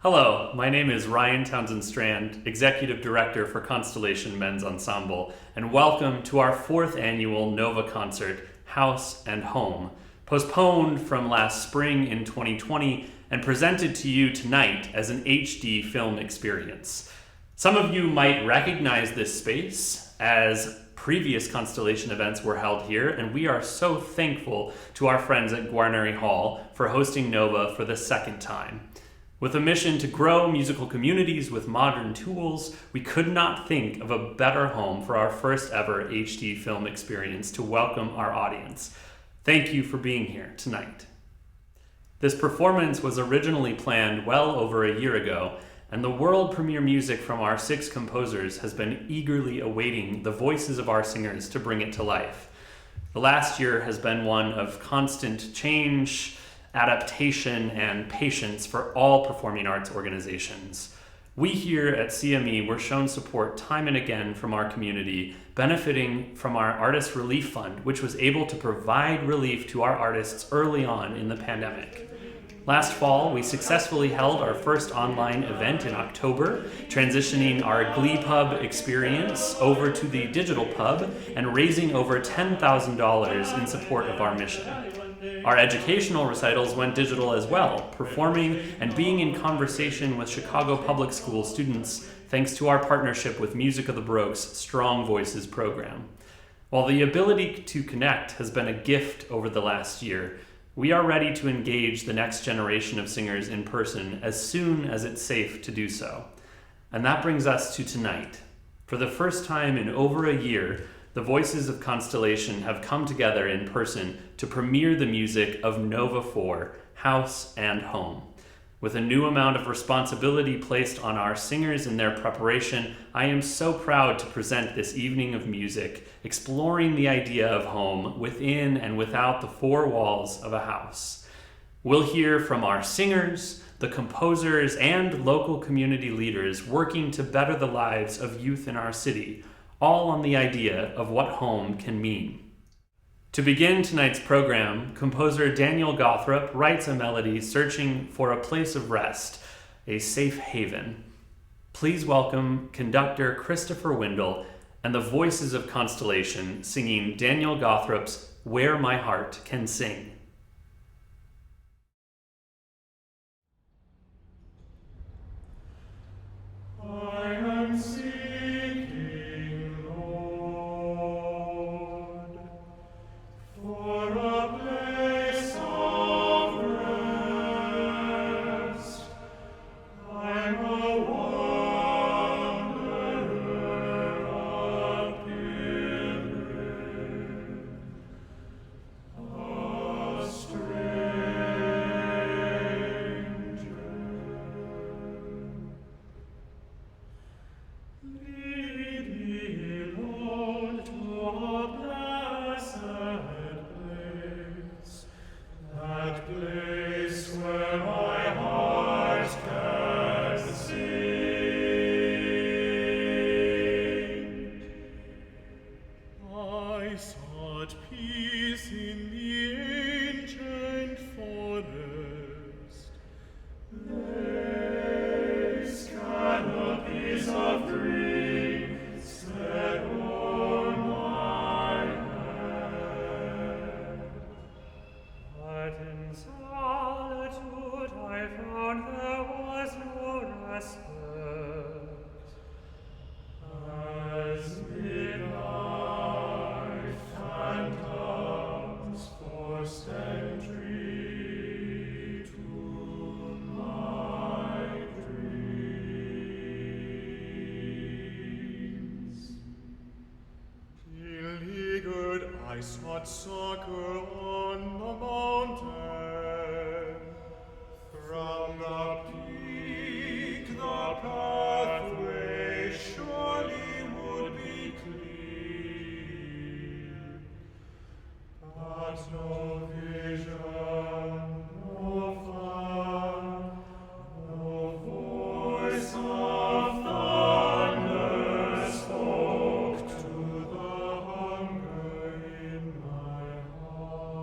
Hello, my name is Ryan Townsend Strand, Executive Director for Constellation Men's Ensemble, and welcome to our fourth annual Nova concert, House and Home, postponed from last spring in 2020 and presented to you tonight as an HD film experience. Some of you might recognize this space as previous Constellation events were held here, and we are so thankful to our friends at Guarnery Hall for hosting Nova for the second time. With a mission to grow musical communities with modern tools, we could not think of a better home for our first ever HD film experience to welcome our audience. Thank you for being here tonight. This performance was originally planned well over a year ago, and the world premiere music from our 6 composers has been eagerly awaiting the voices of our singers to bring it to life. The last year has been one of constant change, adaptation, and patience for all performing arts organizations. We here at CME were shown support time and again from our community, benefiting from our Artist Relief Fund, which was able to provide relief to our artists early on in the pandemic. Last fall, we successfully held our first online event in October, transitioning our Glee Pub experience over to the digital pub and raising over $10,000 in support of our mission. Our educational recitals went digital as well, performing and being in conversation with Chicago public school students thanks to our partnership with Music of the Baroque's Strong Voices program. While the ability to connect has been a gift over the last year, we are ready to engage the next generation of singers in person as soon as it's safe to do so. And that brings us to tonight. For the first time in over a year, the voices of Constellation have come together in person to premiere the music of Nova 4, House and Home. With a new amount of responsibility placed on our singers in their preparation, I am so proud to present this evening of music, exploring the idea of home within and without the 4 walls of a house. We'll hear from our singers, the composers, and local community leaders working to better the lives of youth in our city, all on the idea of what home can mean. To begin tonight's program, composer Daniel Gawthrop writes a melody searching for a place of rest, a safe haven. Please welcome conductor Christopher Windle and the voices of Constellation singing Daniel Gawthrop's Where My Heart Can Sing. I am seeking, for a place of rest. I'm a wanderer, a pilgrim, a stranger. Lead me, Lord, to a blessed place, that place where my heart can sing. I sought peace in the ancient forest. Lace canopies of green spread o'er my head. But in solitude I found there was no respite, as midnight phantoms forced entry to my dreams. Beleaguered, I sought succor on the mountain. From the peak, the pathway surely would be clear. But no vision, no fire, no voice of thunder spoke to the hunger in my heart.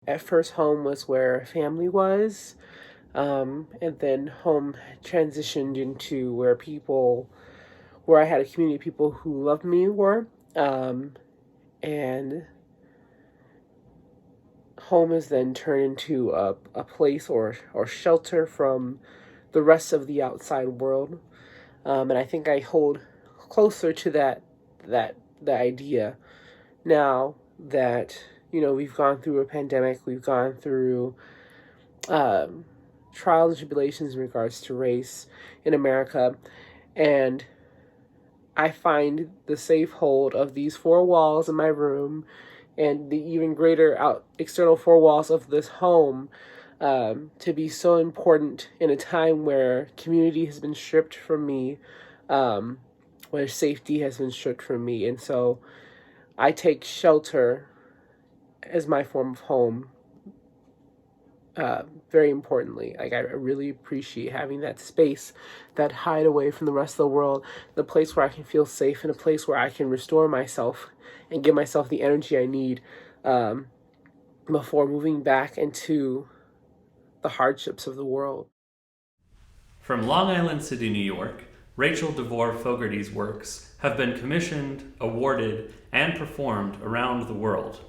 At first, home was where family was, and then home transitioned into where I had a community of people who loved me were, and home is then turned into a place or shelter from the rest of the outside world. And I think I hold closer to that the idea now that we've gone through a pandemic, we've gone through trials and tribulations in regards to race in America, and I find the safe hold of these four walls in my room and the even greater external four walls of this home to be so important in a time where community has been stripped from me, where safety has been stripped from me. And so I take shelter as my form of home very importantly. Like, I really appreciate having that space, that hideaway from the rest of the world, the place where I can feel safe, and a place where I can restore myself and give myself the energy I need before moving back into the hardships of the world. From Long Island City, New York, Rachel DeVore Fogarty's works have been commissioned, awarded, and performed around the world.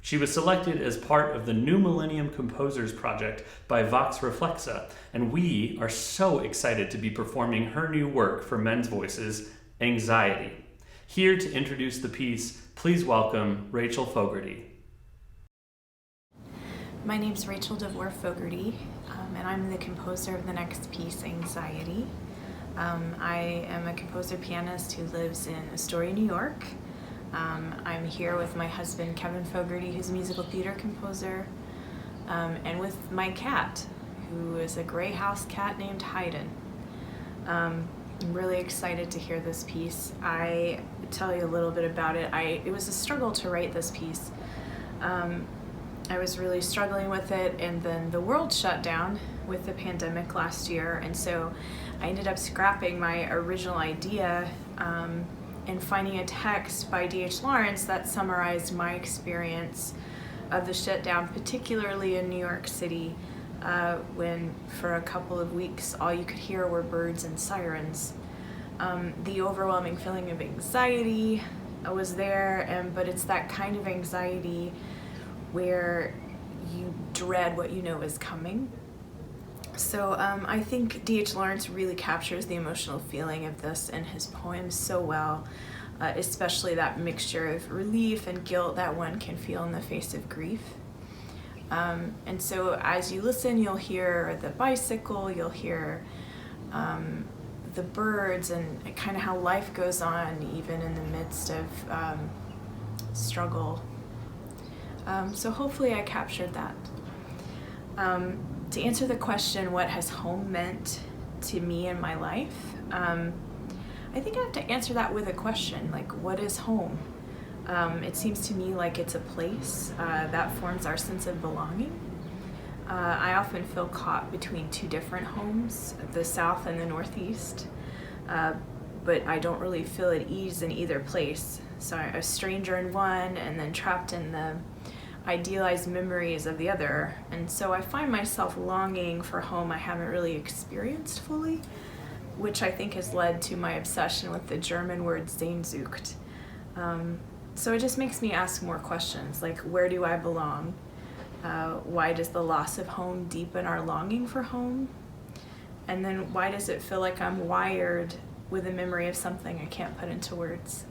She was selected as part of the New Millennium Composers Project by Vox Reflexa, and we are so excited to be performing her new work for Men's Voices, Anxiety. Here to introduce the piece, please welcome Rachel Fogarty. My name's Rachel DeVore Fogarty, and I'm the composer of the next piece, Anxiety. I am a composer-pianist who lives in Astoria, New York. I'm here with my husband, Kevin Fogarty, who's a musical theater composer, and with my cat, who is a gray house cat named Haydn. I'm really excited to hear this piece. I tell you a little bit about it. It was a struggle to write this piece. I was really struggling with it, and then the world shut down with the pandemic last year, and so I ended up scrapping my original idea and finding a text by D.H. Lawrence that summarized my experience of the shutdown, particularly in New York City, when for a couple of weeks all you could hear were birds and sirens. The overwhelming feeling of anxiety was there, but it's that kind of anxiety where you dread what you know is coming. So I think D.H. Lawrence really captures the emotional feeling of this in his poems so well, especially that mixture of relief and guilt that one can feel in the face of grief. And so as you listen, you'll hear the bicycle, you'll hear the birds, and kind of how life goes on even in the midst of struggle. So hopefully I captured that. To answer the question, what has home meant to me in my life? I think I have to answer that with a question, like, what is home? It seems to me like it's a place that forms our sense of belonging. I often feel caught between two different homes, the South and the Northeast, but I don't really feel at ease in either place. So I'm a stranger in one and then trapped in the idealized memories of the other, and so I find myself longing for home I haven't really experienced fully, which I think has led to my obsession with the German word Sehnsucht. So it just makes me ask more questions, like, where do I belong? Why does the loss of home deepen our longing for home? And then why does it feel like I'm wired with a memory of something I can't put into words?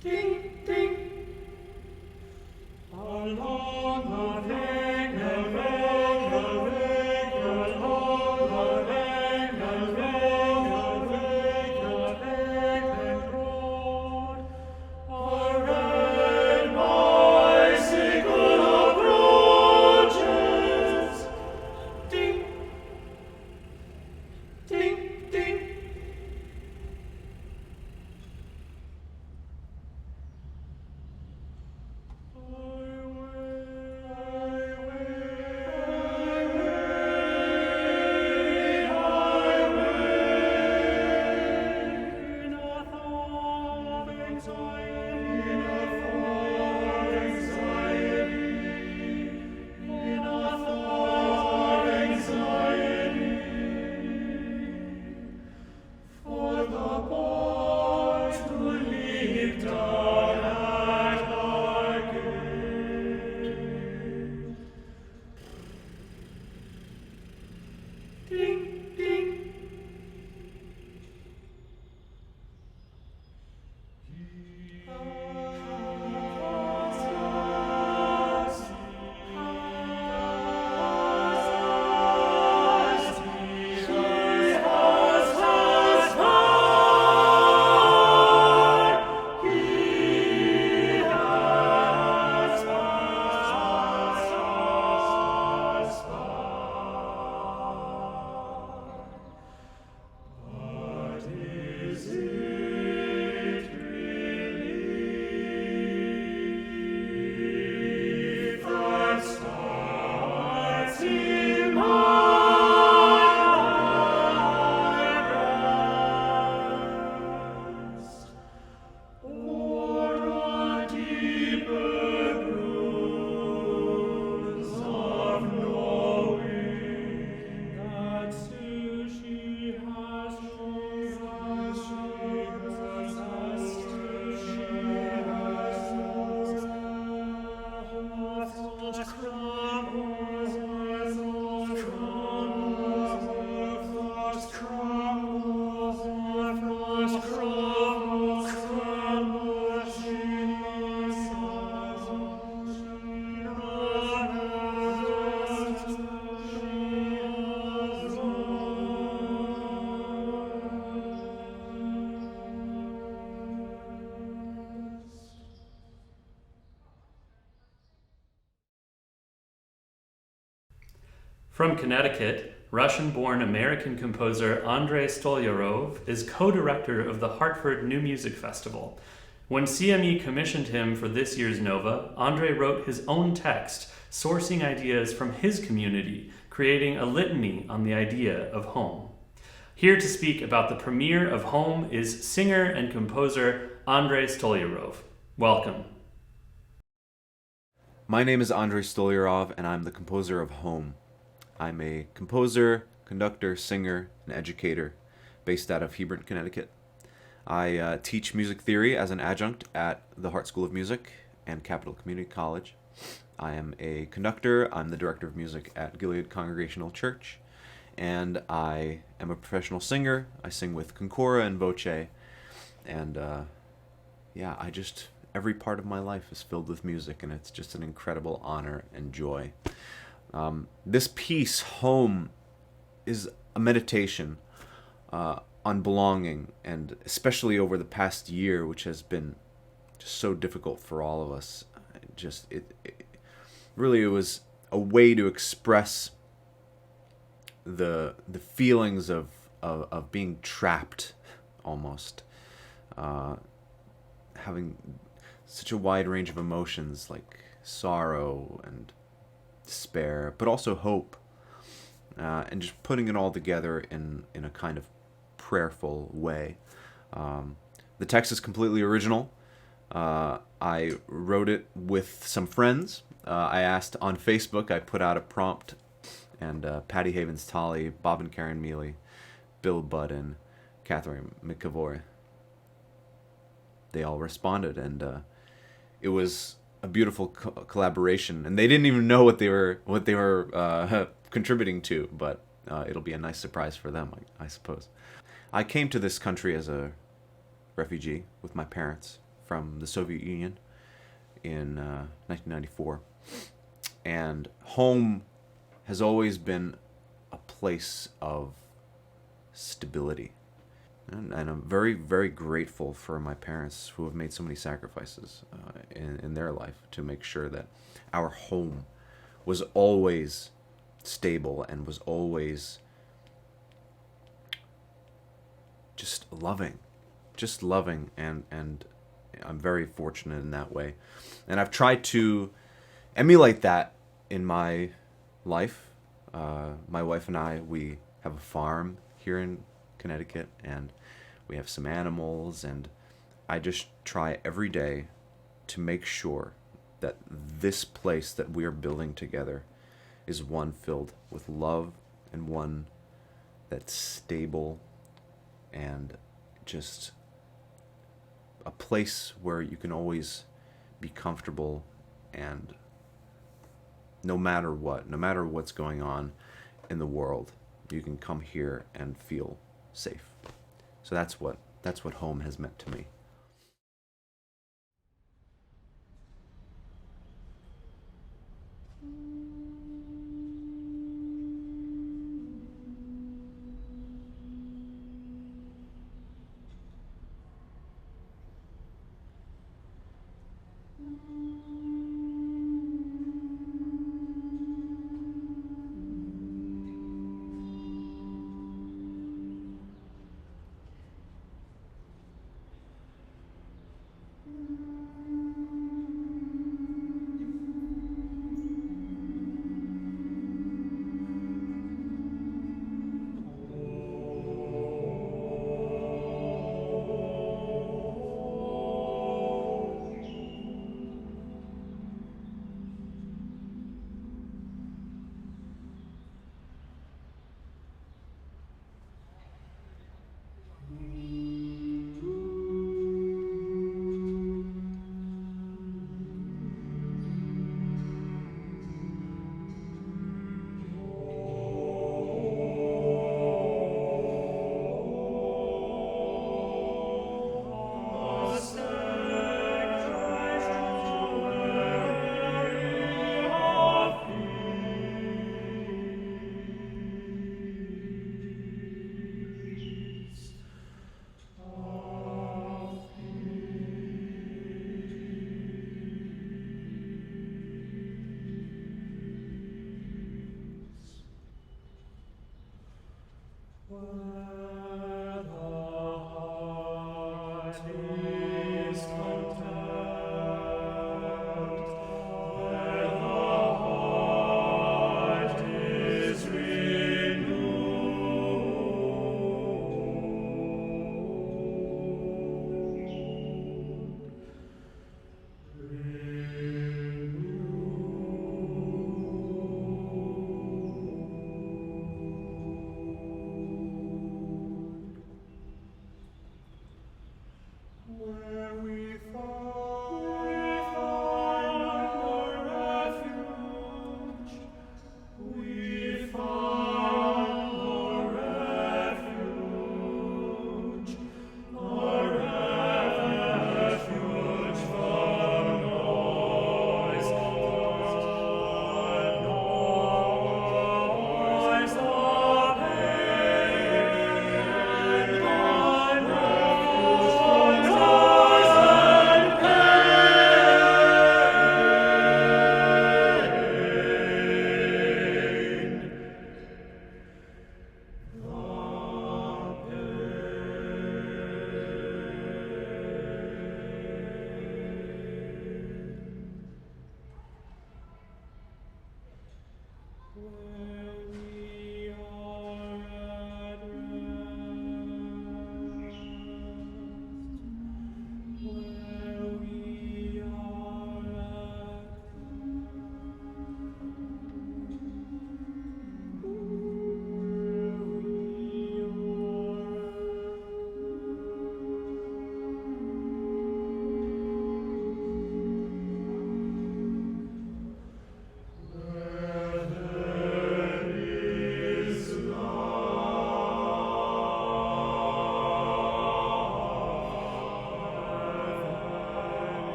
Ding, ding. Along the Weg, the Weg, the Weg, along the Weg, the Weg, the Weg, the Weg, road. A red bicycle approaches. Ding, ding, ding. From Connecticut, Russian-born American composer Andrey Stolyarov is co-director of the Hartford New Music Festival. When CME commissioned him for this year's Nova, Andrey wrote his own text, sourcing ideas from his community, creating a litany on the idea of home. Here to speak about the premiere of Home is singer and composer Andrey Stolyarov. Welcome. My name is Andrey Stolyarov, and I'm the composer of Home. I'm a composer, conductor, singer, and educator based out of Hebron, Connecticut. I teach music theory as an adjunct at the Hart School of Music and Capital Community College. I am a conductor. I'm the director of music at Gilead Congregational Church, and I am a professional singer. I sing with Concora and Voce, and every part of my life is filled with music, and it's just an incredible honor and joy. This piece, Home, is a meditation on belonging, and especially over the past year, which has been just so difficult for all of us. It was a way to express the feelings of being trapped, almost, having such a wide range of emotions like sorrow and despair, but also hope, and just putting it all together in a kind of prayerful way. The text is completely original. I wrote it with some friends. I asked on Facebook, I put out a prompt, and Patty Havens-Tolley, Bob and Karen Mealy, Bill Budden, Catherine McAvoy, they all responded, and it was a beautiful collaboration, and they didn't even know what they were contributing to, but it'll be a nice surprise for them, I suppose. I came to this country as a refugee with my parents from the Soviet Union in 1994. And home has always been a place of stability. And I'm very, very grateful for my parents who have made so many sacrifices in their life to make sure that our home was always stable and was always just loving, and I'm very fortunate in that way. And I've tried to emulate that in my life. My wife and I, we have a farm here in Connecticut, and we have some animals, and I just try every day to make sure that this place that we are building together is one filled with love, and one that's stable, and just a place where you can always be comfortable, and no matter what's going on in the world, you can come here and feel safe. So that's what home has meant to me.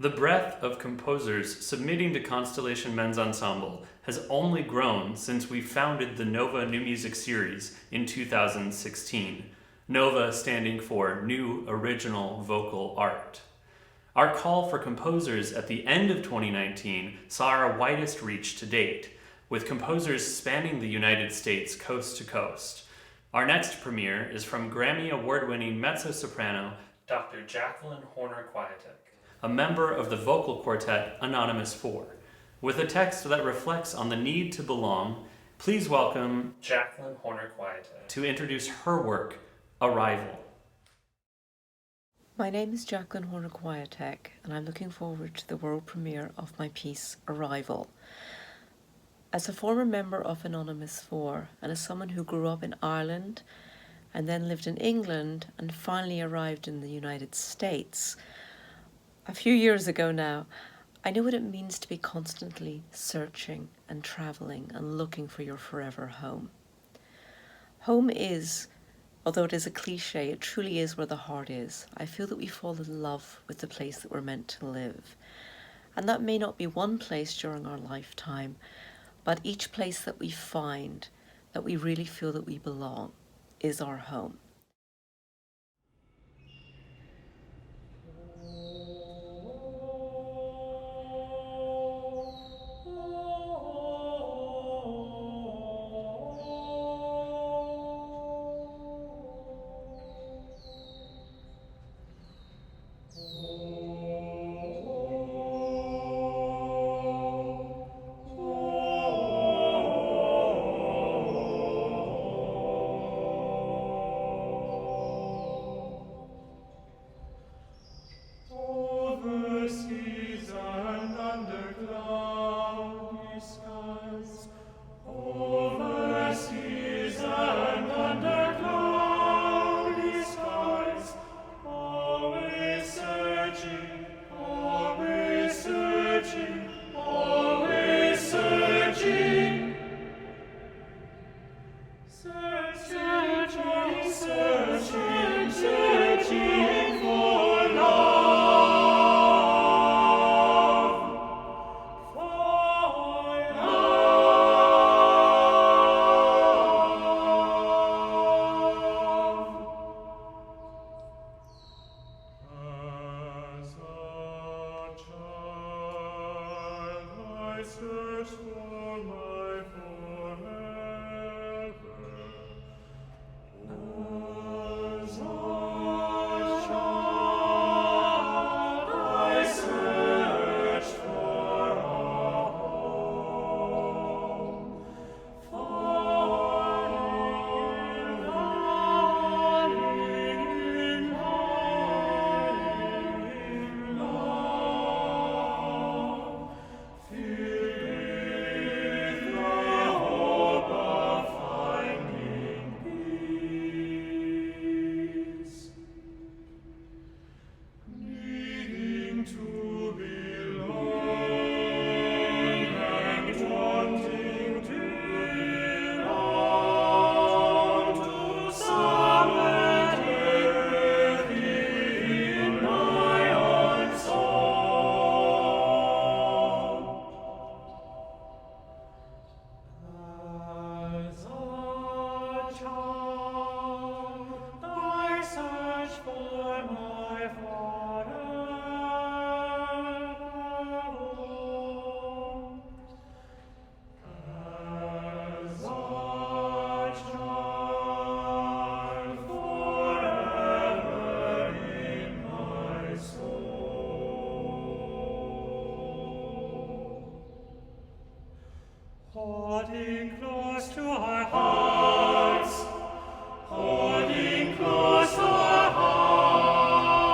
The breadth of composers submitting to Constellation Men's Ensemble has only grown since we founded the Nova New Music Series in 2016, Nova standing for New Original Vocal Art. Our call for composers at the end of 2019 saw our widest reach to date, with composers spanning the United States coast to coast. Our next premiere is from Grammy Award-winning mezzo-soprano Dr. Jacqueline Horner-Kwiatek, a member of the vocal quartet Anonymous 4. With a text that reflects on the need to belong, please welcome Jacqueline Horner-Kwiatek to introduce her work, Arrival. My name is Jacqueline Horner-Kwiatek, and I'm looking forward to the world premiere of my piece, Arrival. As a former member of Anonymous 4, and as someone who grew up in Ireland, and then lived in England, and finally arrived in the United States, a few years ago now, I know what it means to be constantly searching and travelling and looking for your forever home. Home is, although it is a cliche, it truly is where the heart is. I feel that we fall in love with the place that we're meant to live. And that may not be one place during our lifetime, but each place that we find, that we really feel that we belong, is our home. Holding close to our hearts, holding close to our hearts,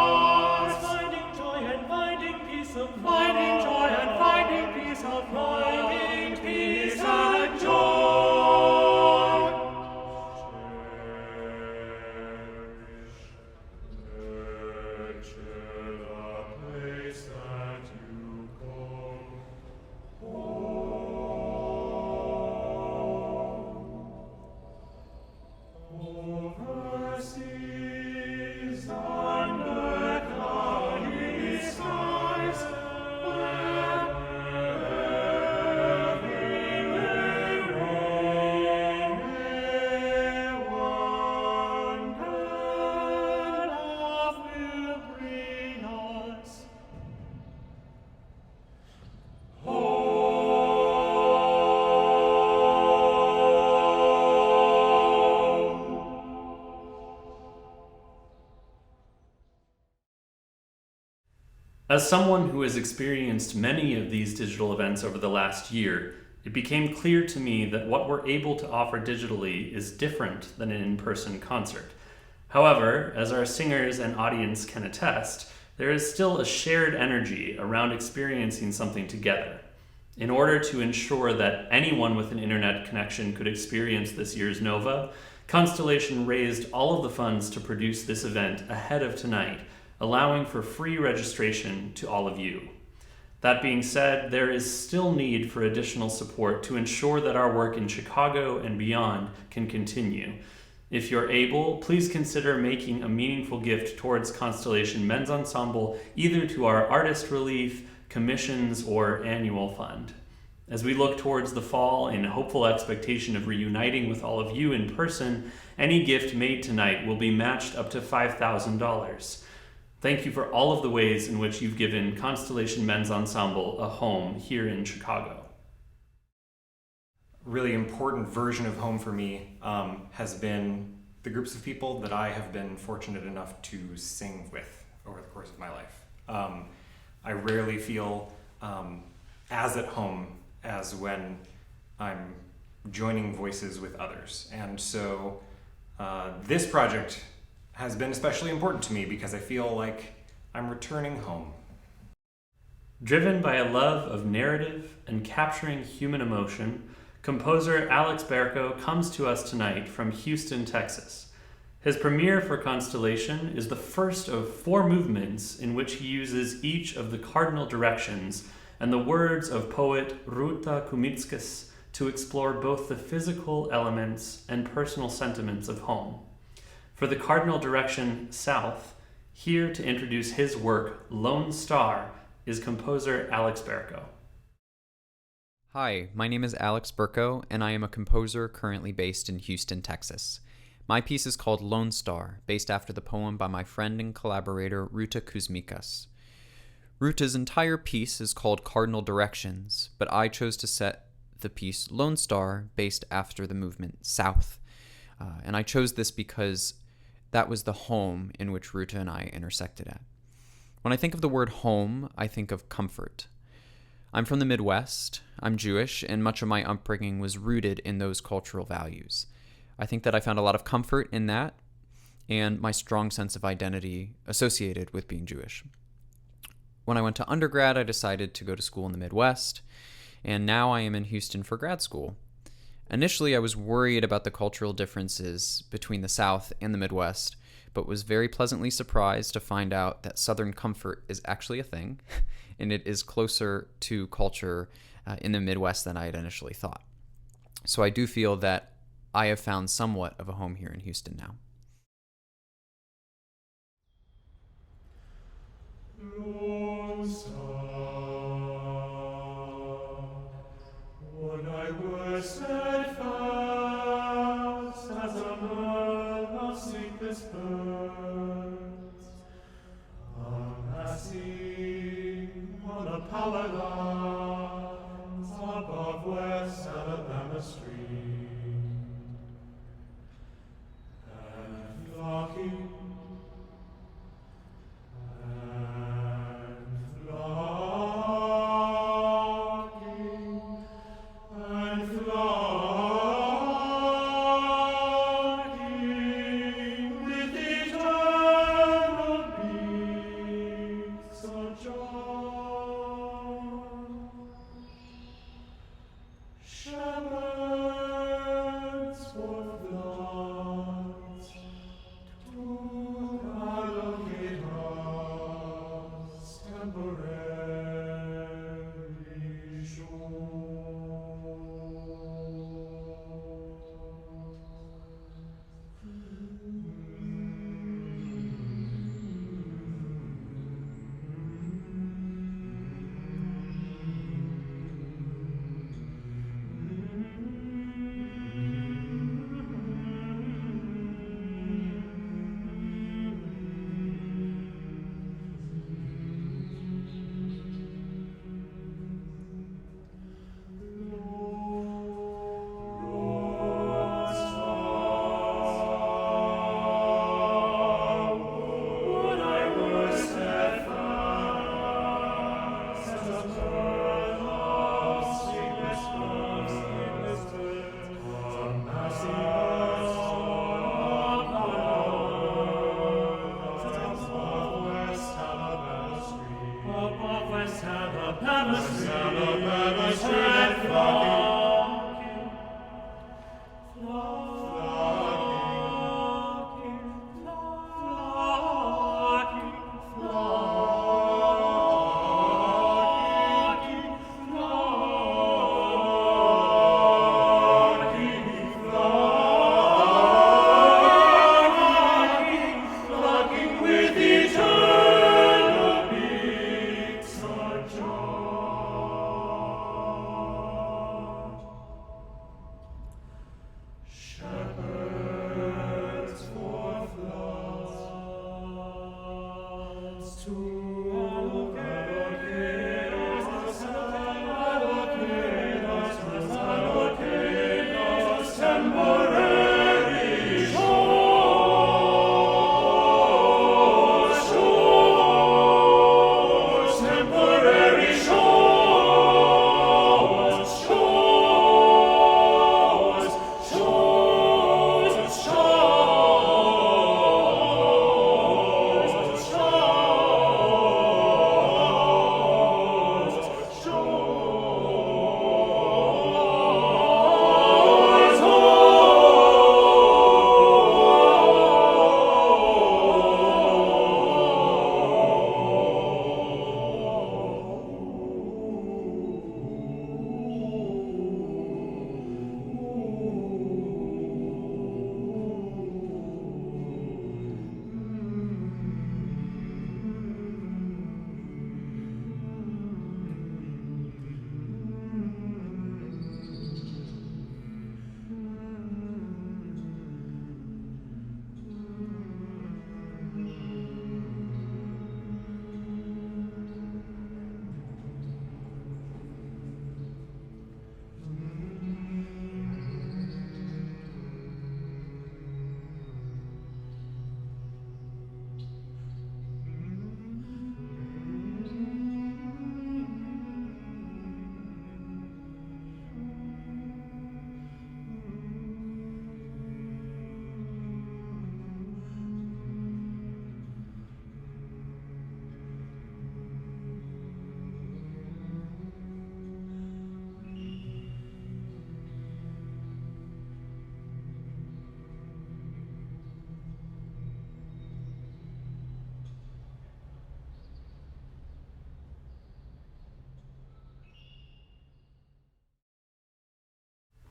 finding joy and finding peace of mind, finding joy and finding peace of mind, finding peace and joy. Nurture the place that you call home. As someone who has experienced many of these digital events over the last year, it became clear to me that what we're able to offer digitally is different than an in-person concert. However, as our singers and audience can attest, there is still a shared energy around experiencing something together. In order to ensure that anyone with an internet connection could experience this year's Nova, Constellation raised all of the funds to produce this event ahead of tonight, allowing for free registration to all of you. That being said, there is still need for additional support to ensure that our work in Chicago and beyond can continue. If you're able, please consider making a meaningful gift towards Constellation Men's Ensemble, either to our artist relief, commissions, or annual fund. As we look towards the fall in hopeful expectation of reuniting with all of you in person, any gift made tonight will be matched up to $5,000. Thank you for all of the ways in which you've given Constellation Men's Ensemble a home here in Chicago. Really important version of home for me has been the groups of people that I have been fortunate enough to sing with over the course of my life. I rarely feel as at home as when I'm joining voices with others. And so this project has been especially important to me because I feel like I'm returning home. Driven by a love of narrative and capturing human emotion, composer Alex Berko comes to us tonight from Houston, Texas. His premiere for Constellation is the first of 4 movements in which he uses each of the cardinal directions and the words of poet Ruta Kumitskas to explore both the physical elements and personal sentiments of home. For the cardinal direction South, here to introduce his work Lone Star is composer Alex Berko. Hi, my name is Alex Berko, and I am a composer currently based in Houston, Texas. My piece is called Lone Star, based after the poem by my friend and collaborator Ruta Kuzmikas. Ruta's entire piece is called Cardinal Directions, but I chose to set the piece Lone Star based after the movement South. And I chose this because that was the home in which Ruta and I intersected at. When I think of the word home, I think of comfort. I'm from the Midwest, I'm Jewish, and much of my upbringing was rooted in those cultural values. I think that I found a lot of comfort in that and my strong sense of identity associated with being Jewish. When I went to undergrad, I decided to go to school in the Midwest, and now I am in Houston for grad school. Initially, I was worried about the cultural differences between the South and the Midwest, but was very pleasantly surprised to find out that Southern comfort is actually a thing, and it is closer to culture in the Midwest than I had initially thought. So I do feel that I have found somewhat of a home here in Houston now. Lone Star, would I were steadfast as a man of sleepless birds, unmassing on the power lines above West Alabama Stream, and flocking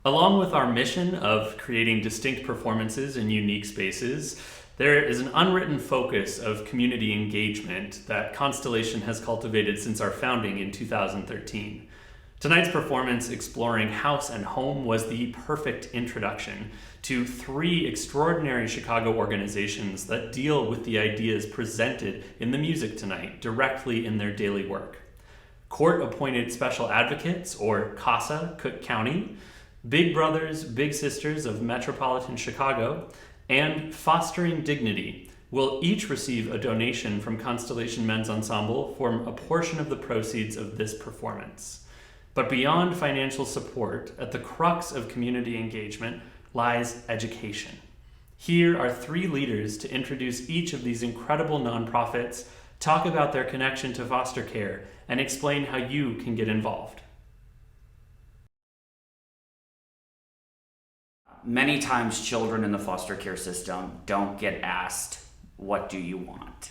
Along with our mission of creating distinct performances in unique spaces, there is an unwritten focus of community engagement that Constellation has cultivated since our founding in 2013. Tonight's performance exploring house and home was the perfect introduction to three extraordinary Chicago organizations that deal with the ideas presented in the music tonight directly in their daily work. Court-appointed special advocates, or CASA, Cook County, Big Brothers, Big Sisters of Metropolitan Chicago, and Fostering Dignity will each receive a donation from Constellation Men's Ensemble for a portion of the proceeds of this performance. But beyond financial support, at the crux of community engagement lies education. Here are three leaders to introduce each of these incredible nonprofits, talk about their connection to foster care, and explain how you can get involved. Many times children in the foster care system don't get asked, what do you want?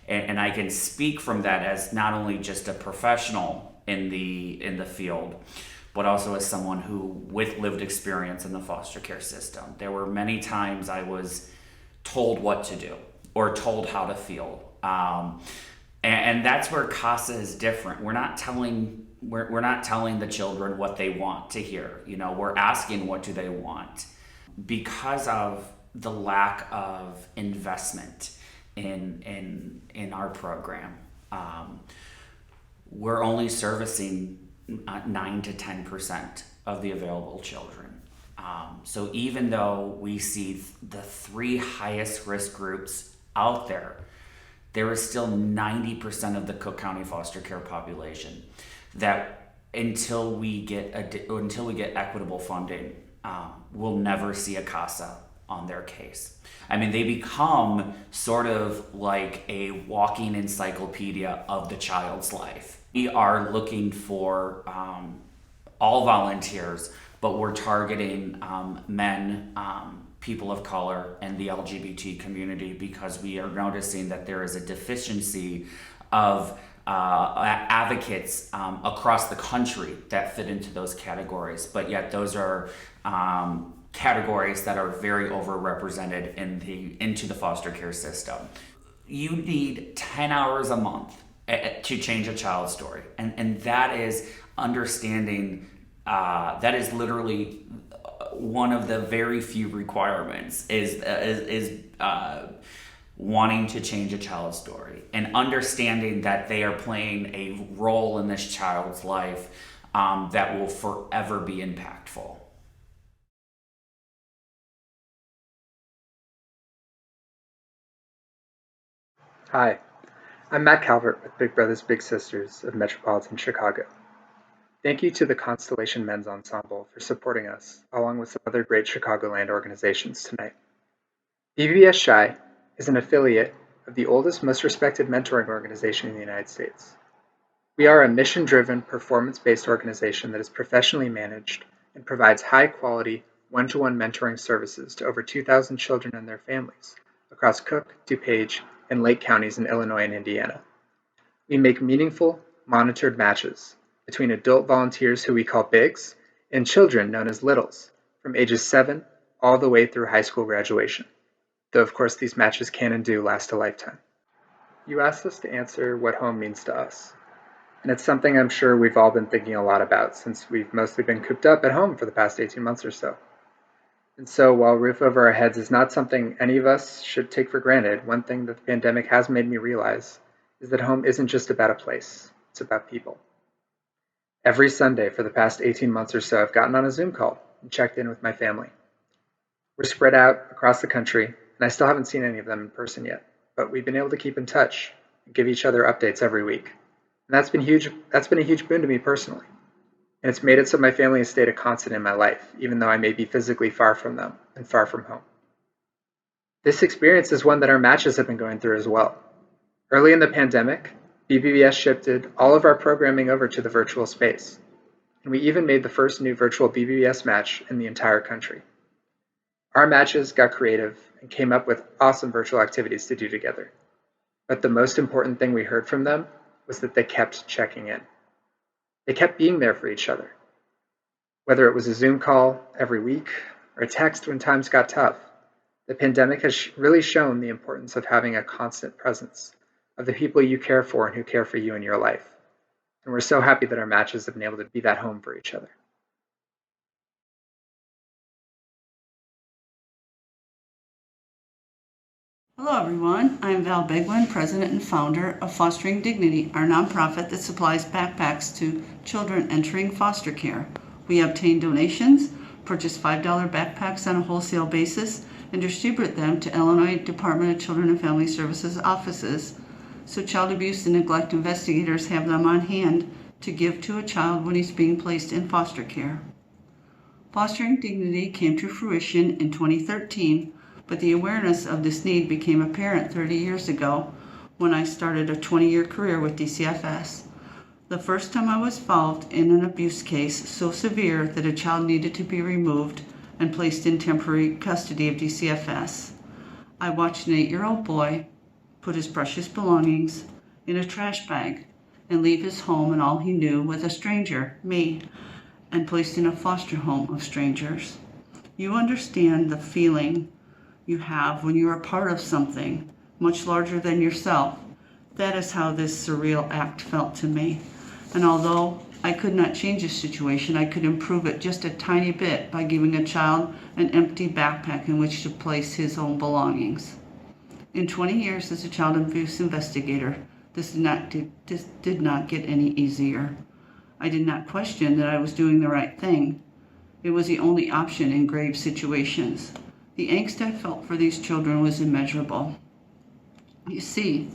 And I can speak from that as not only just a professional in the field, but also as someone who with lived experience in the foster care system. There were many times I was told what to do or told how to feel. And that's where CASA is different. We're not telling the children what they want to hear. We're asking what do they want. Because of the lack of investment in our program, we're only servicing 9 to 10% of the available children. So even though we see the three highest risk groups out there, there is still 90% of the Cook County foster care population that until we get equitable funding, we'll never see a CASA on their case. I mean, they become sort of like a walking encyclopedia of the child's life. We are looking for all volunteers, but we're targeting men, people of color, and the LGBT community because we are noticing that there is a deficiency of advocates across the country that fit into those categories, but yet those are categories that are very overrepresented into the foster care system. You need 10 hours a month to change a child's story, and that is understanding. That is literally one of the very few requirements is wanting to change a child's story and understanding that they are playing a role in this child's life that will forever be impactful. Hi, I'm Matt Calvert with Big Brothers Big Sisters of Metropolitan Chicago. Thank you to the Constellation Men's Ensemble for supporting us, along with some other great Chicagoland organizations tonight. BBS Chi is an affiliate of the oldest, most respected mentoring organization in the United States. We are a mission-driven, performance-based organization that is professionally managed and provides high-quality, one-to-one mentoring services to over 2,000 children and their families across Cook, DuPage, and Lake counties in Illinois and Indiana. We make meaningful, monitored matches between adult volunteers who we call bigs and children known as littles from ages 7 all the way through high school graduation, though of course these matches can and do last a lifetime. You asked us to answer what home means to us, and it's something I'm sure we've all been thinking a lot about since we've mostly been cooped up at home for the past 18 months or so. And so while roof over our heads is not something any of us should take for granted, one thing that the pandemic has made me realize is that home isn't just about a place, it's about people. Every Sunday for the past 18 months or so, I've gotten on a Zoom call and checked in with my family. We're spread out across the country, and I still haven't seen any of them in person yet, but we've been able to keep in touch and give each other updates every week. And that's been huge. That's been a huge boon to me personally. And it's made it so my family has stayed a constant in my life, even though I may be physically far from them and far from home. This experience is one that our matches have been going through as well. Early in the pandemic, BBBS shifted all of our programming over to the virtual space, and we even made the first new virtual BBBS match in the entire country. Our matches got creative and came up with awesome virtual activities to do together. But the most important thing we heard from them was that they kept checking in. They kept being there for each other. Whether it was a Zoom call every week or a text when times got tough, the pandemic has really shown the importance of having a constant presence of the people you care for and who care for you in your life. And we're so happy that our matches have been able to be that home for each other. Hello everyone, I'm Val Begwin, President and Founder of Fostering Dignity, our nonprofit that supplies backpacks to children entering foster care. We obtain donations, purchase $5 backpacks on a wholesale basis, and distribute them to Illinois Department of Children and Family Services offices, so child abuse and neglect investigators have them on hand to give to a child when he's being placed in foster care. Fostering Dignity came to fruition in 2013, but the awareness of this need became apparent 30 years ago when I started a 20-year career with DCFS. The first time I was involved in an abuse case so severe that a child needed to be removed and placed in temporary custody of DCFS. I watched an 8-year-old boy put his precious belongings in a trash bag and leave his home and all he knew with a stranger, me, and placed in a foster home of strangers. You understand the feeling you have when you are part of something much larger than yourself. That is how this surreal act felt to me. And although I could not change the situation, I could improve it just a tiny bit by giving a child an empty backpack in which to place his own belongings. In 20 years as a child abuse investigator, this did not get any easier. I did not question that I was doing the right thing. It was the only option in grave situations. The angst I felt for these children was immeasurable. You see,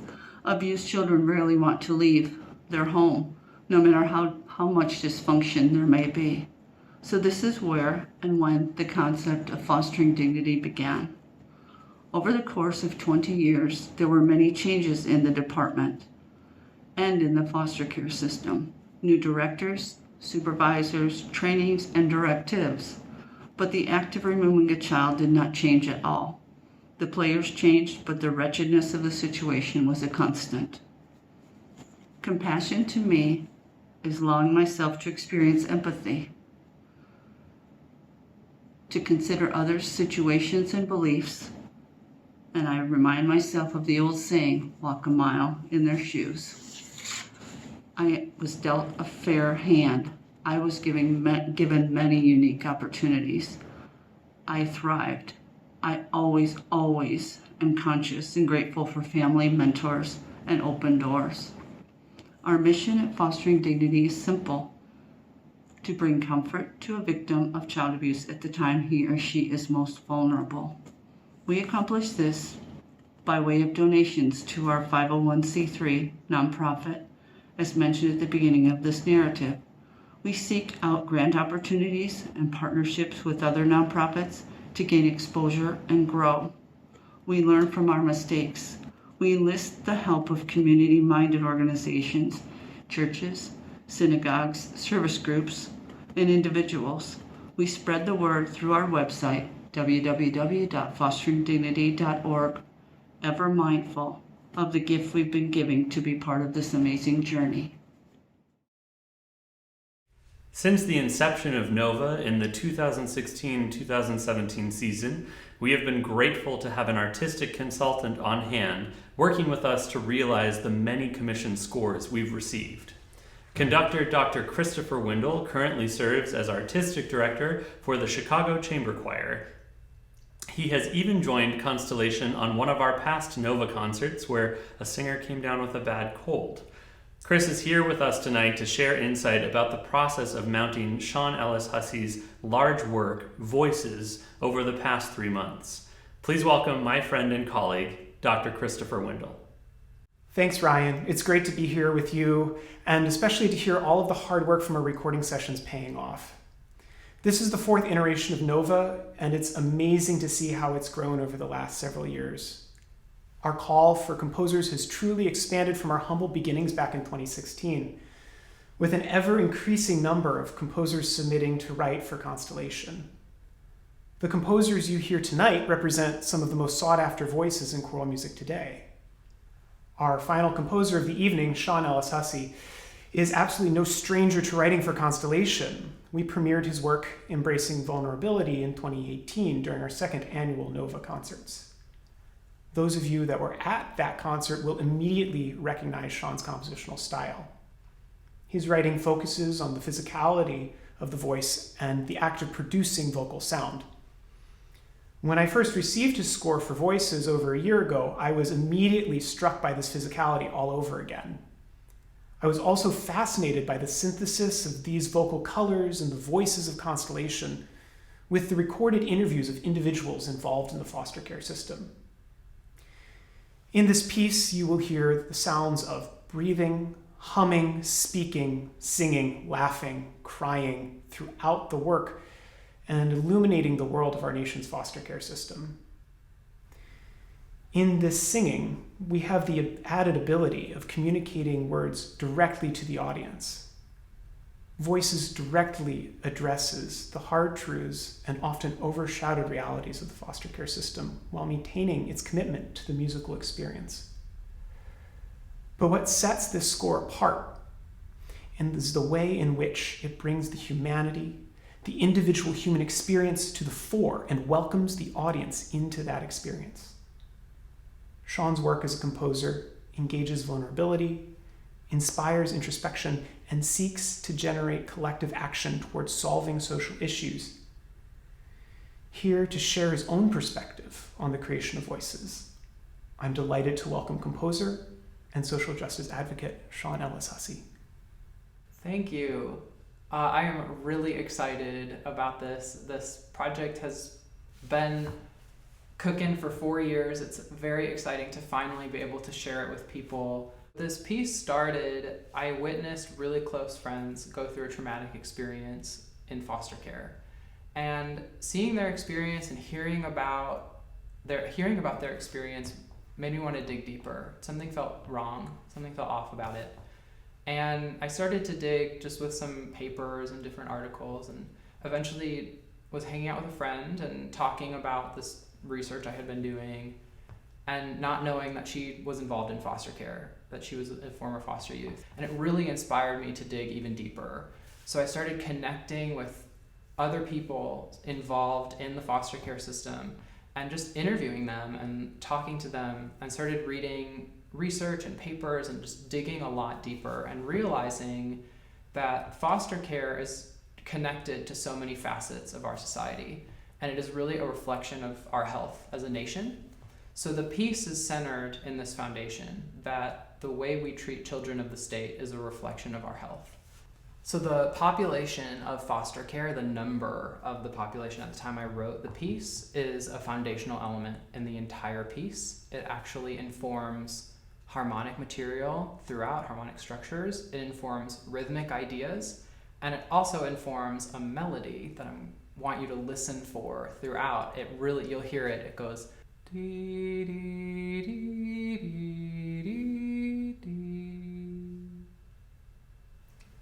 abused children rarely want to leave their home, no matter how much dysfunction there may be. So this is where and when the concept of fostering dignity began. Over the course of 20 years, there were many changes in the department and in the foster care system. New directors, supervisors, trainings, and directives. But the act of removing a child did not change at all. The players changed, but the wretchedness of the situation was a constant. Compassion to me is allowing myself to experience empathy, to consider others' situations and beliefs, and I remind myself of the old saying, walk a mile in their shoes. I was dealt a fair hand. I was given many unique opportunities. I thrived. I always am conscious and grateful for family, mentors, and open doors. Our mission at Fostering Dignity is simple: to bring comfort to a victim of child abuse at the time he or she is most vulnerable. We accomplish this by way of donations to our 501c3 nonprofit, as mentioned at the beginning of this narrative. We seek out grant opportunities and partnerships with other nonprofits to gain exposure and grow. We learn from our mistakes. We enlist the help of community-minded organizations, churches, synagogues, service groups, and individuals. We spread the word through our website, www.fosteringdignity.org, ever mindful of the gift we've been giving to be part of this amazing journey. Since the inception of NOVA in the 2016-2017 season, we have been grateful to have an artistic consultant on hand working with us to realize the many commission scores we've received. Conductor Dr. Christopher Windle currently serves as artistic director for the Chicago Chamber Choir. He has even joined Constellation on one of our past NOVA concerts where a singer came down with a bad cold. Chris is here with us tonight to share insight about the process of mounting Sean Ellis Hussey's large work, Voices, over the past 3 months. Please welcome my friend and colleague, Dr. Christopher Windle. Thanks, Ryan. It's great to be here with you, and especially to hear all of the hard work from our recording sessions paying off. This is the 4th iteration of NOVA, and it's amazing to see how it's grown over the last several years. Our call for composers has truly expanded from our humble beginnings back in 2016, with an ever-increasing number of composers submitting to write for Constellation. The composers you hear tonight represent some of the most sought-after voices in choral music today. Our final composer of the evening, Sean Ellis Hussey, is absolutely no stranger to writing for Constellation. we premiered his work Embracing Vulnerability in 2018 during our second annual NOVA concerts. Those of you that were at that concert will immediately recognize Sean's compositional style. His writing focuses on the physicality of the voice and the act of producing vocal sound. When I first received his score for voices over a year ago, I was immediately struck by this physicality all over again. I was also fascinated by the synthesis of these vocal colors and the voices of Constellation with the recorded interviews of individuals involved in the foster care system. In this piece, you will hear the sounds of breathing, humming, speaking, singing, laughing, crying throughout the work and illuminating the world of our nation's foster care system. In this singing, we have the added ability of communicating words directly to the audience. Voices directly addresses the hard truths and often overshadowed realities of the foster care system while maintaining its commitment to the musical experience. But what sets this score apart is the way in which it brings the humanity, the individual human experience to the fore and welcomes the audience into that experience. Sean's work as a composer engages vulnerability, inspires introspection, and seeks to generate collective action towards solving social issues. Here to share his own perspective on the creation of voices, I'm delighted to welcome composer and social justice advocate Sean Ellis Hussey. Thank you. I am really excited about this. This project has been cooking for 4 years. It's very exciting to finally be able to share it with people. This piece started, I witnessed really close friends go through a traumatic experience in foster care. And seeing their experience and hearing about their experience made me want to dig deeper. Something felt wrong, something felt off about it. And I started to dig just with some papers and different articles, and eventually was hanging out with a friend and talking about this research I had been doing, and not knowing that she was involved in foster care, that she was a former foster youth. And it really inspired me to dig even deeper. So I started connecting with other people involved in the foster care system and just interviewing them and talking to them, and started reading research and papers and just digging a lot deeper and realizing that foster care is connected to so many facets of our society, and it is really a reflection of our health as a nation. So the piece is centered in this foundation that the way we treat children of the state is a reflection of our health. So the population of foster care, the number of the population at the time I wrote the piece, is a foundational element in the entire piece. It actually informs harmonic material throughout, harmonic structures. It informs rhythmic ideas, and it also informs a melody that I want you to listen for throughout. It really, you'll hear it, it goes dee dee dee dee dee dee.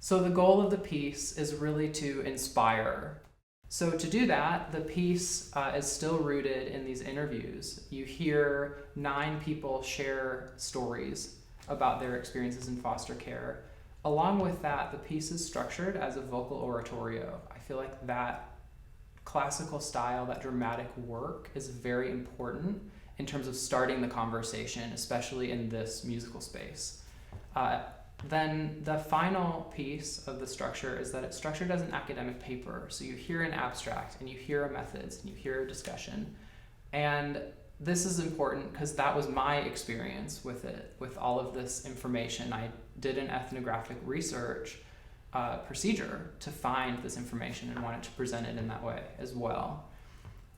So the goal of the piece is really to inspire. So to do that, the piece is still rooted in these interviews. You hear 9 people share stories about their experiences in foster care. Along with that, the piece is structured as a vocal oratorio. I feel like that classical style, that dramatic work, is very important in terms of starting the conversation, especially in this musical space. Then the final piece of the structure is that it's structured as an academic paper. So you hear an abstract, and you hear a methods, and you hear a discussion. And this is important because that was my experience with it, with all of this information. I did an ethnographic research procedure to find this information and wanted to present it in that way as well.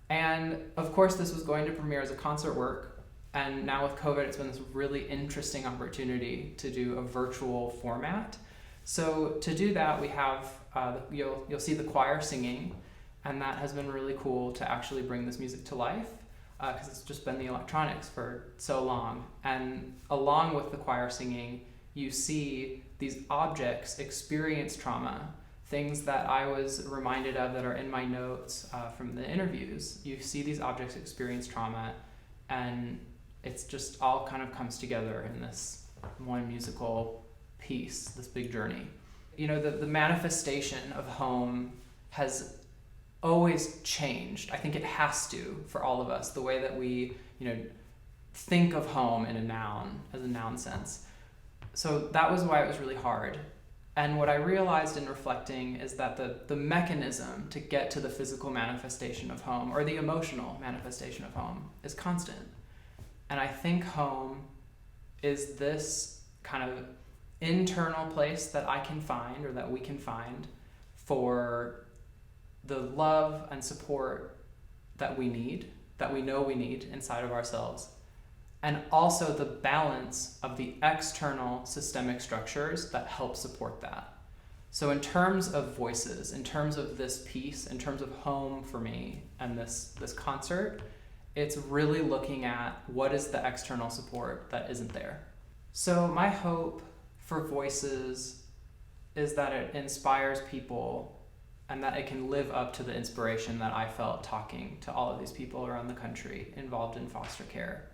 And of course, this was going to premiere as a concert work. And now with COVID, it's been this really interesting opportunity to do a virtual format. So to do that, we have, you'll see the choir singing, and that has been really cool to actually bring this music to life, because it's just been the electronics for so long. And along with the choir singing, you see these objects experience trauma, things that I was reminded of that are in my notes from the interviews. You see these objects experience trauma, and it's just all kind of comes together in this one musical piece, this big journey. the manifestation of home has always changed. I think it has to for all of us, the way that we, think of home in a noun, as a noun sense. So that was why it was really hard. And what I realized in reflecting is that the mechanism to get to the physical manifestation of home, or the emotional manifestation of home, is constant. And I think home is this kind of internal place that I can find, or that we can find, for the love and support that we need, that we know we need inside of ourselves, and also the balance of the external systemic structures that help support that. So in terms of voices, in terms of this piece, in terms of home for me and this concert, it's really looking at what is the external support that isn't there. So my hope for voices is that it inspires people and that it can live up to the inspiration that I felt talking to all of these people around the country involved in foster care.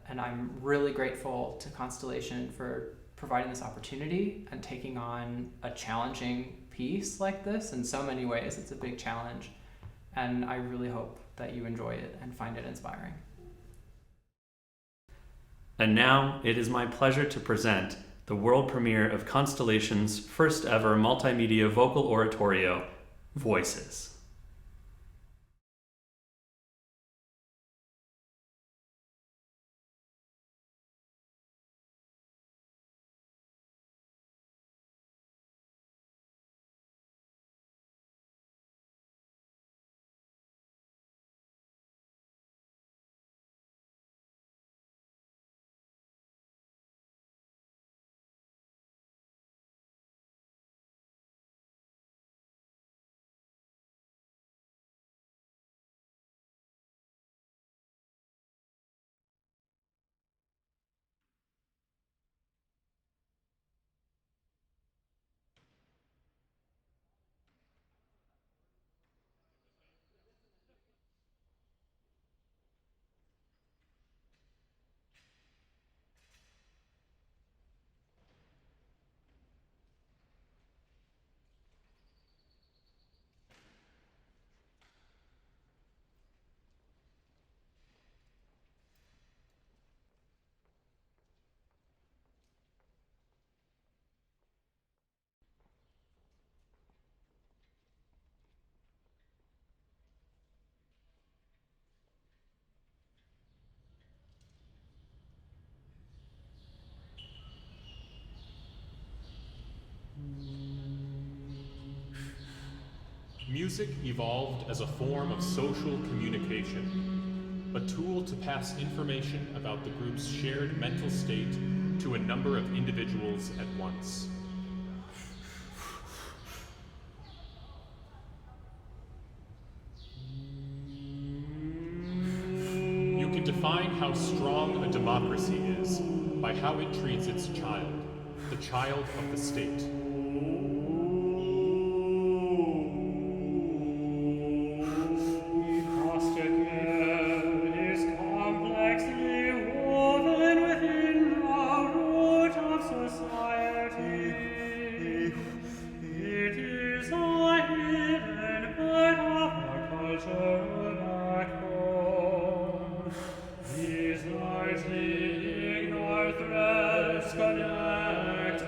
And I'm really grateful to Constellation for providing this opportunity and taking on a challenging piece like this. In so many ways, it's a big challenge. And I really hope that you enjoy it and find it inspiring. And now it is my pleasure to present the world premiere of Constellation's first ever multimedia vocal oratorio, Voices. Music evolved as a form of social communication, a tool to pass information about the group's shared mental state to a number of individuals at once. You can define how strong a democracy is by how it treats its child, the child of the state. Connect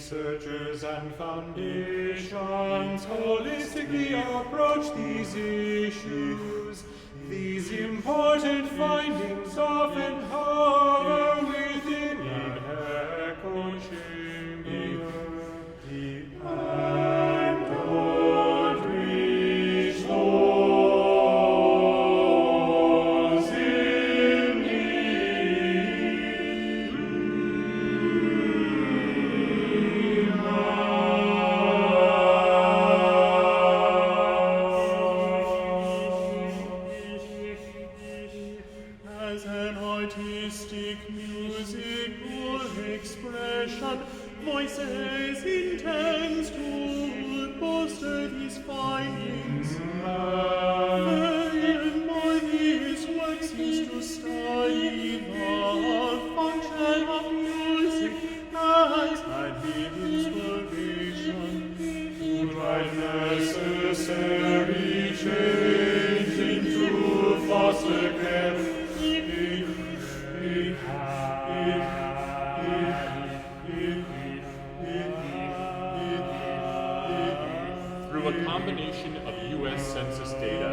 researchers and foundations holistically approach these issues. These important findings often hover within an echo chamber. And don't reach those in need. As an artistic musical expression, voices intends to bolster these findings. Furthermore, this work seeks to study the function of music as an inspiration to drive necessary change into foster care. Through a combination of U.S. Census data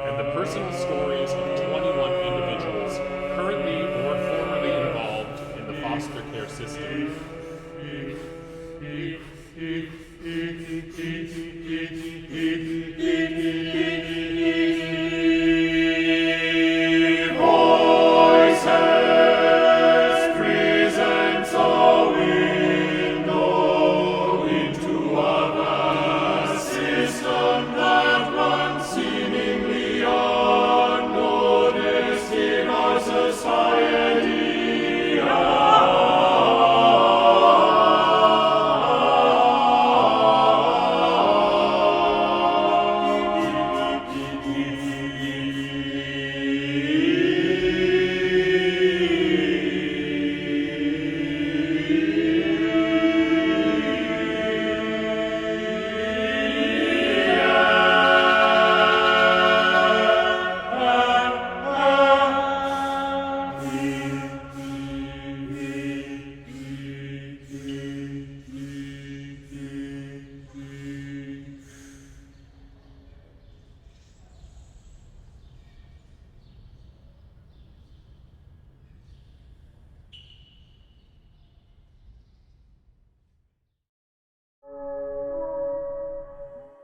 and the personal stories of 21 individuals currently or formerly involved in the foster care system. Voices presents a window into a vast system that runs seemingly unnoticed in our society.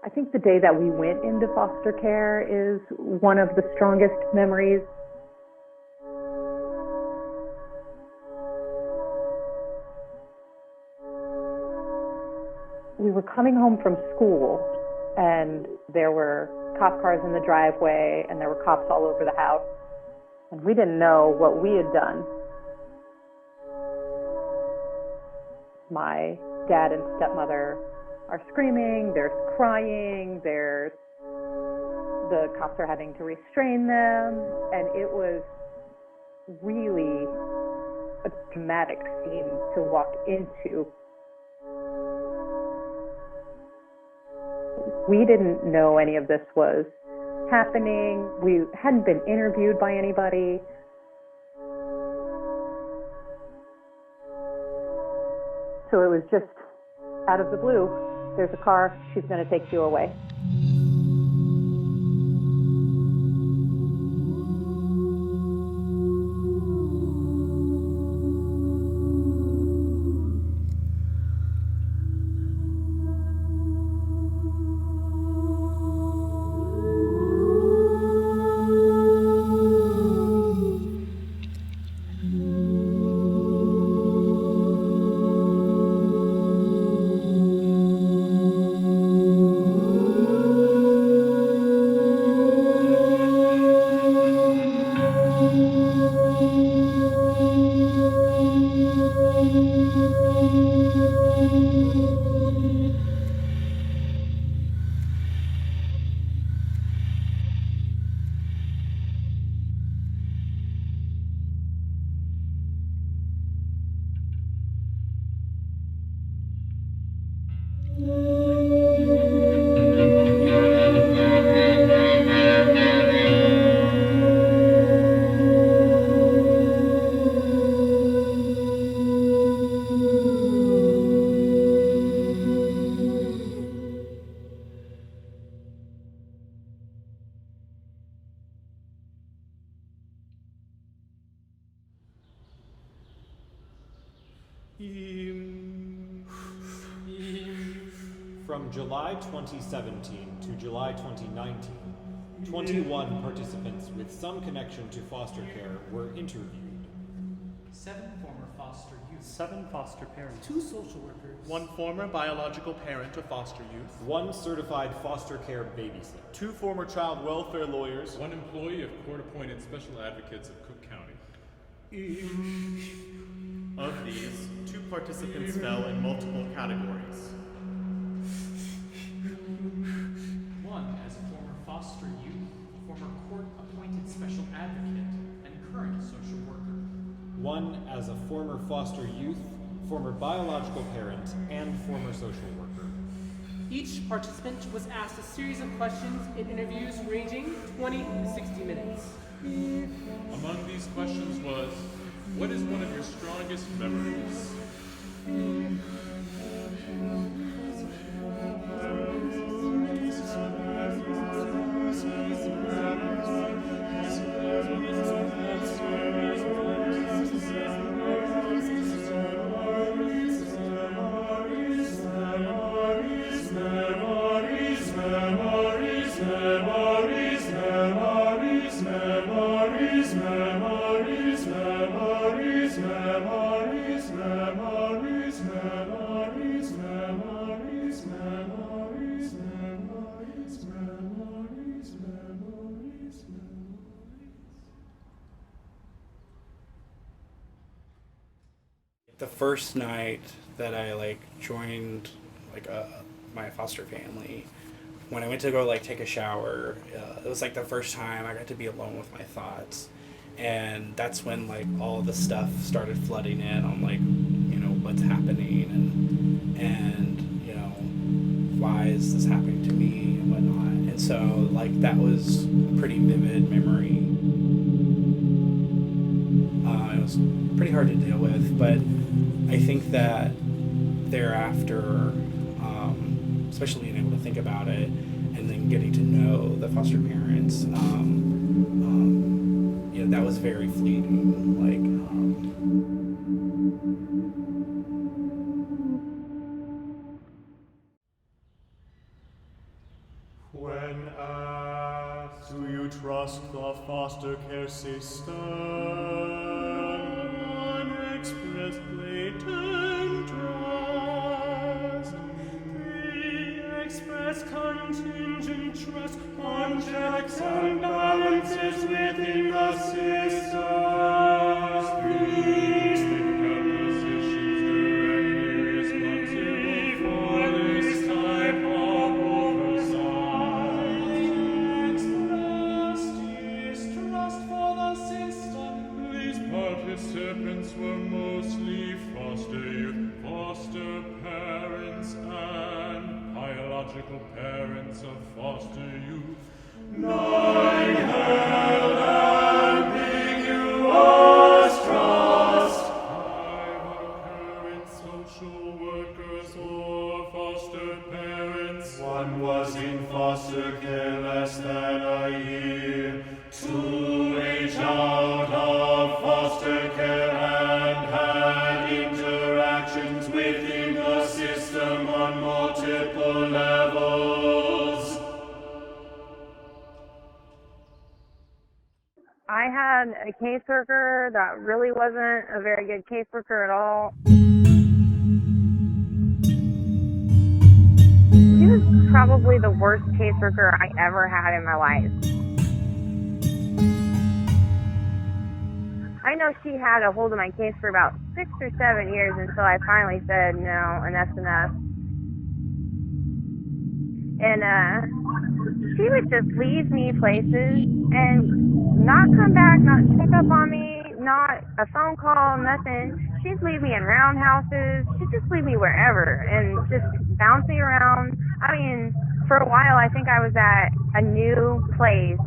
I think the day that we went into foster care is one of the strongest memories. We were coming home from school and there were cop cars in the driveway and there were cops all over the house, and we didn't know what we had done. My dad and stepmother are screaming, there's crying, the cops are having to restrain them, and it was really a dramatic scene to walk into. We didn't know any of this was happening. We hadn't been interviewed by anybody. So it was just out of the blue. There's a car, she's going to take you away. From July 2017 to July 2019, 21 participants with some connection to foster care were interviewed. 7 former foster youth. 7 foster parents. 2 social workers. 1 former biological parent of foster youth. 1 certified foster care babysitter. 2 former child welfare lawyers. 1 employee of court-appointed special advocates of Cook County. Of these, 2 participants fell in multiple categories. 1 as a former foster youth, former court-appointed special advocate, and current social worker. 1 as a former foster youth, former biological parent, and former social worker. Each participant was asked a series of questions in interviews ranging 20 to 60 minutes. Among these questions was, what is one of your strongest memories? The first night that I joined my foster family, when I went to go take a shower, it was the first time I got to be alone with my thoughts, and that's when all the stuff started flooding in on what's happening and why is this happening to me and whatnot. And so that was a pretty vivid memory. It was pretty hard to deal with, but I think that thereafter, especially being able to think about it and then getting to know the foster parents, that was very fleeting. When asked, do you trust the foster care system? Unexpressed blatant trust. The express contingent trust on checks and balances within the system. These think positions directly responsible for this type of oversight. Expressed distrust for the system. These participants were mostly foster youth, foster parents, and biological parents of foster youth. 9 held ambiguous trust. 5 are current social workers or foster parents. 1 was in foster care less than a year. 2 aged out of foster care and had interactions within the system on multiple levels. I had a caseworker that really wasn't a very good caseworker at all. She was probably the worst caseworker I ever had in my life. I know she had a hold of my case for about 6 or 7 years until I finally said, no, enough's enough. And she would just leave me places and not come back, not check up on me, not a phone call, nothing. She'd leave me in roundhouses. She'd just leave me wherever and just bounce me around. I mean, for a while, I think I was at a new place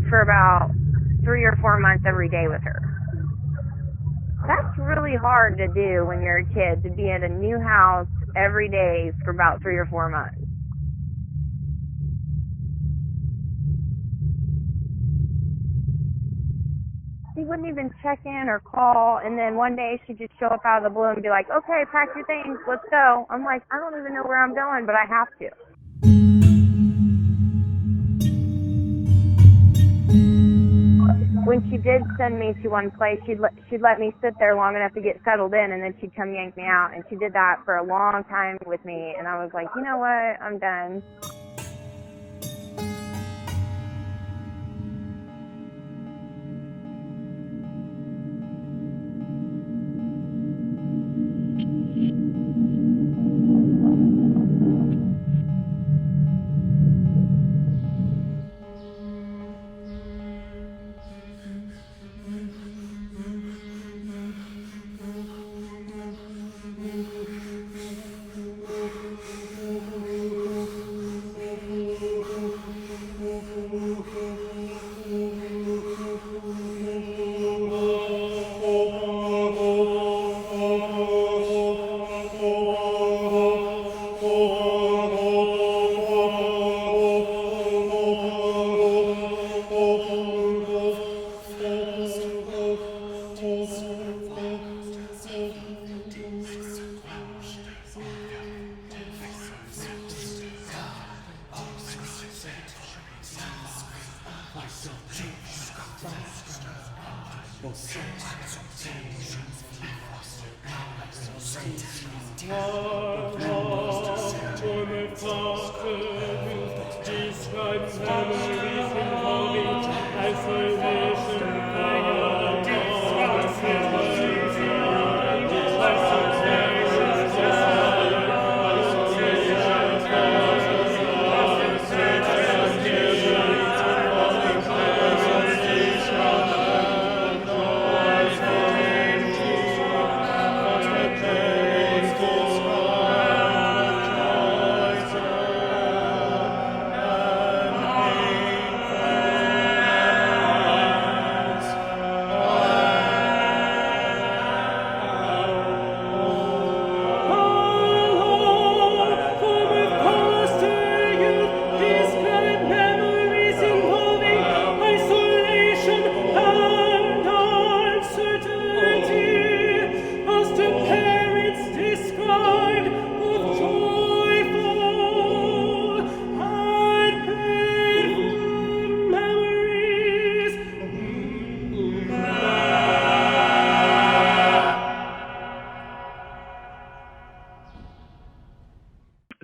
for about 3 or 4 months every day with her. That's really hard to do when you're a kid, to be at a new house every day for about 3 or 4 months. She wouldn't even check in or call, and then one day she'd just show up out of the blue and be like, okay, pack your things, let's go. I'm like, I don't even know where I'm going, but I have to. When she did send me to one place, she'd let me sit there long enough to get settled in, and then she'd come yank me out, and she did that for a long time with me, and I was like, you know what, I'm done.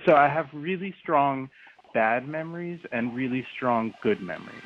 So I have really strong bad memories and really strong good memories.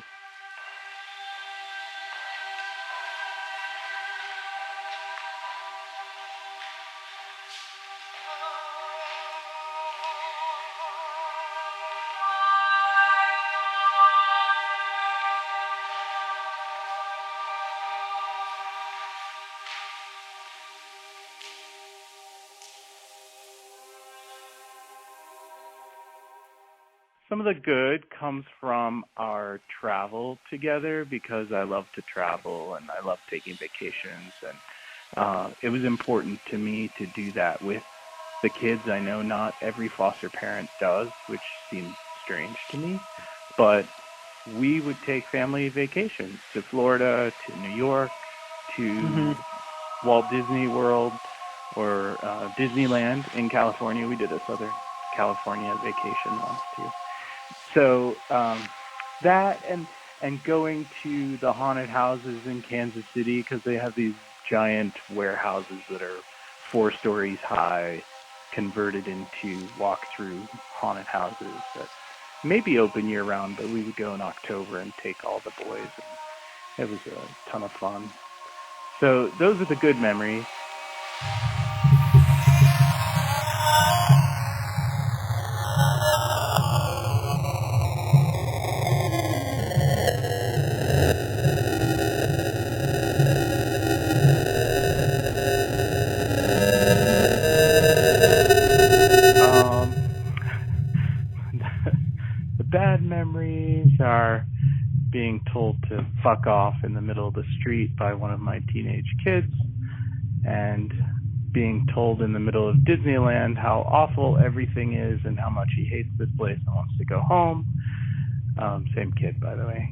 Some of the good comes from our travel together because I love to travel and I love taking vacations, and it was important to me to do that with the kids. I know not every foster parent does, which seems strange to me, but we would take family vacations to Florida, to New York, to Walt Disney World, or Disneyland in California. We did a Southern California vacation once too. So that and going to the haunted houses in Kansas City, because they have these giant warehouses that are 4 stories high, converted into walk-through haunted houses that may be open year-round, but we would go in October and take all the boys. And it was a ton of fun. So those are the good memories. Bad memories are being told to fuck off in the middle of the street by one of my teenage kids, and being told in the middle of Disneyland how awful everything is and how much he hates this place and wants to go home. Same kid, by the way.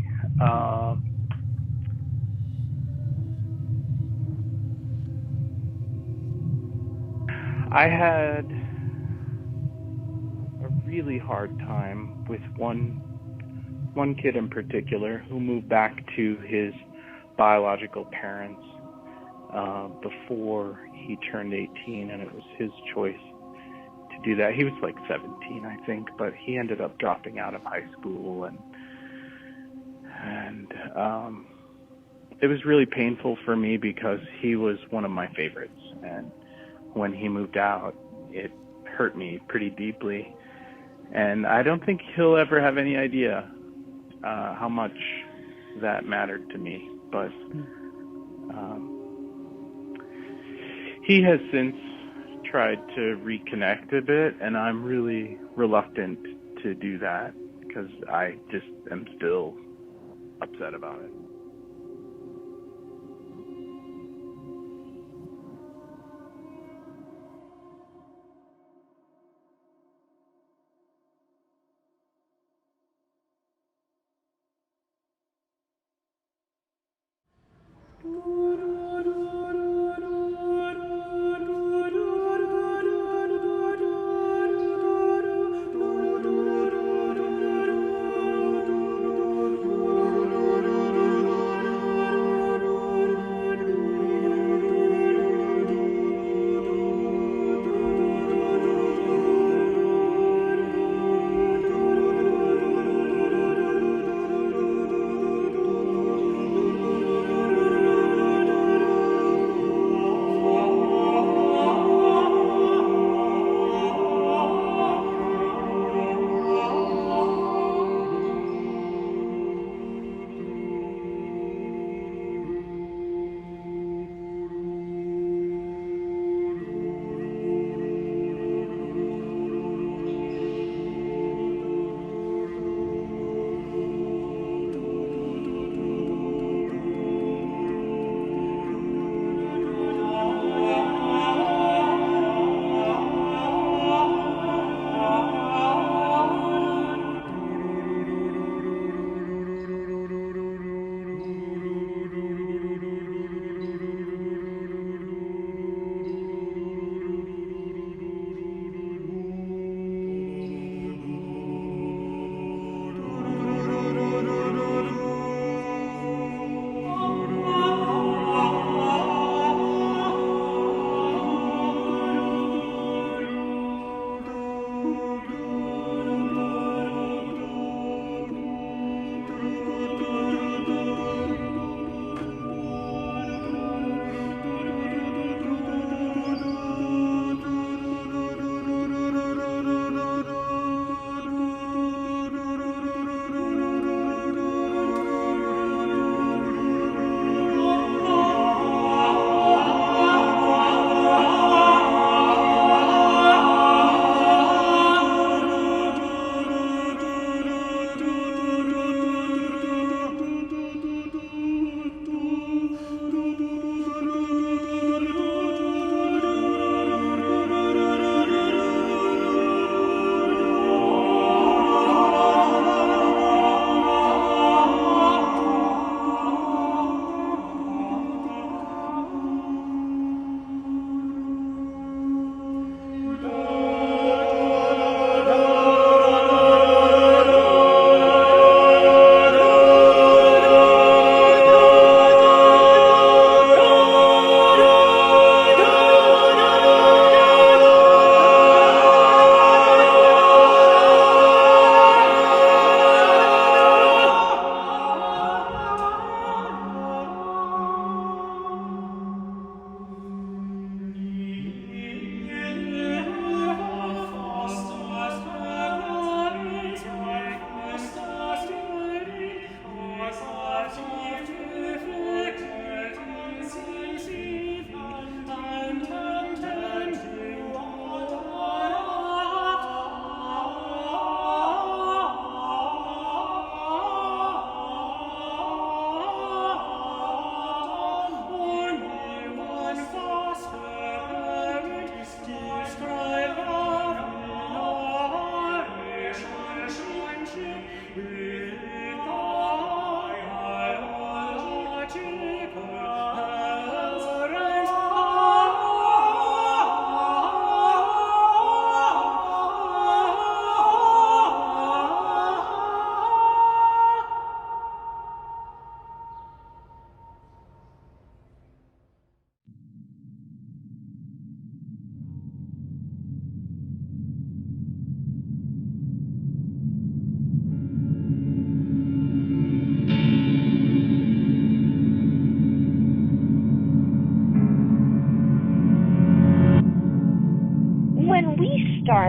I had a really hard time with one kid in particular who moved back to his biological parents before he turned 18, and it was his choice to do that. He was like 17, I think, but he ended up dropping out of high school, and it was really painful for me because he was one of my favorites, and when he moved out, it hurt me pretty deeply, and I don't think he'll ever have any idea how much that mattered to me, but he has since tried to reconnect a bit, and I'm really reluctant to do that because I just am still upset about it.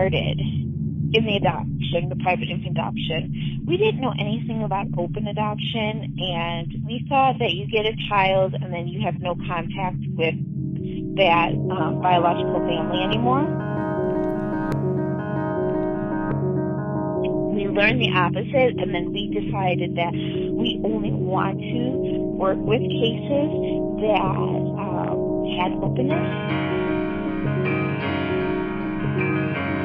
started in the adoption, the private infant adoption. We didn't know anything about open adoption, and we thought that you get a child and then you have no contact with that biological family anymore. We learned the opposite, and then we decided that we only want to work with cases that had openness.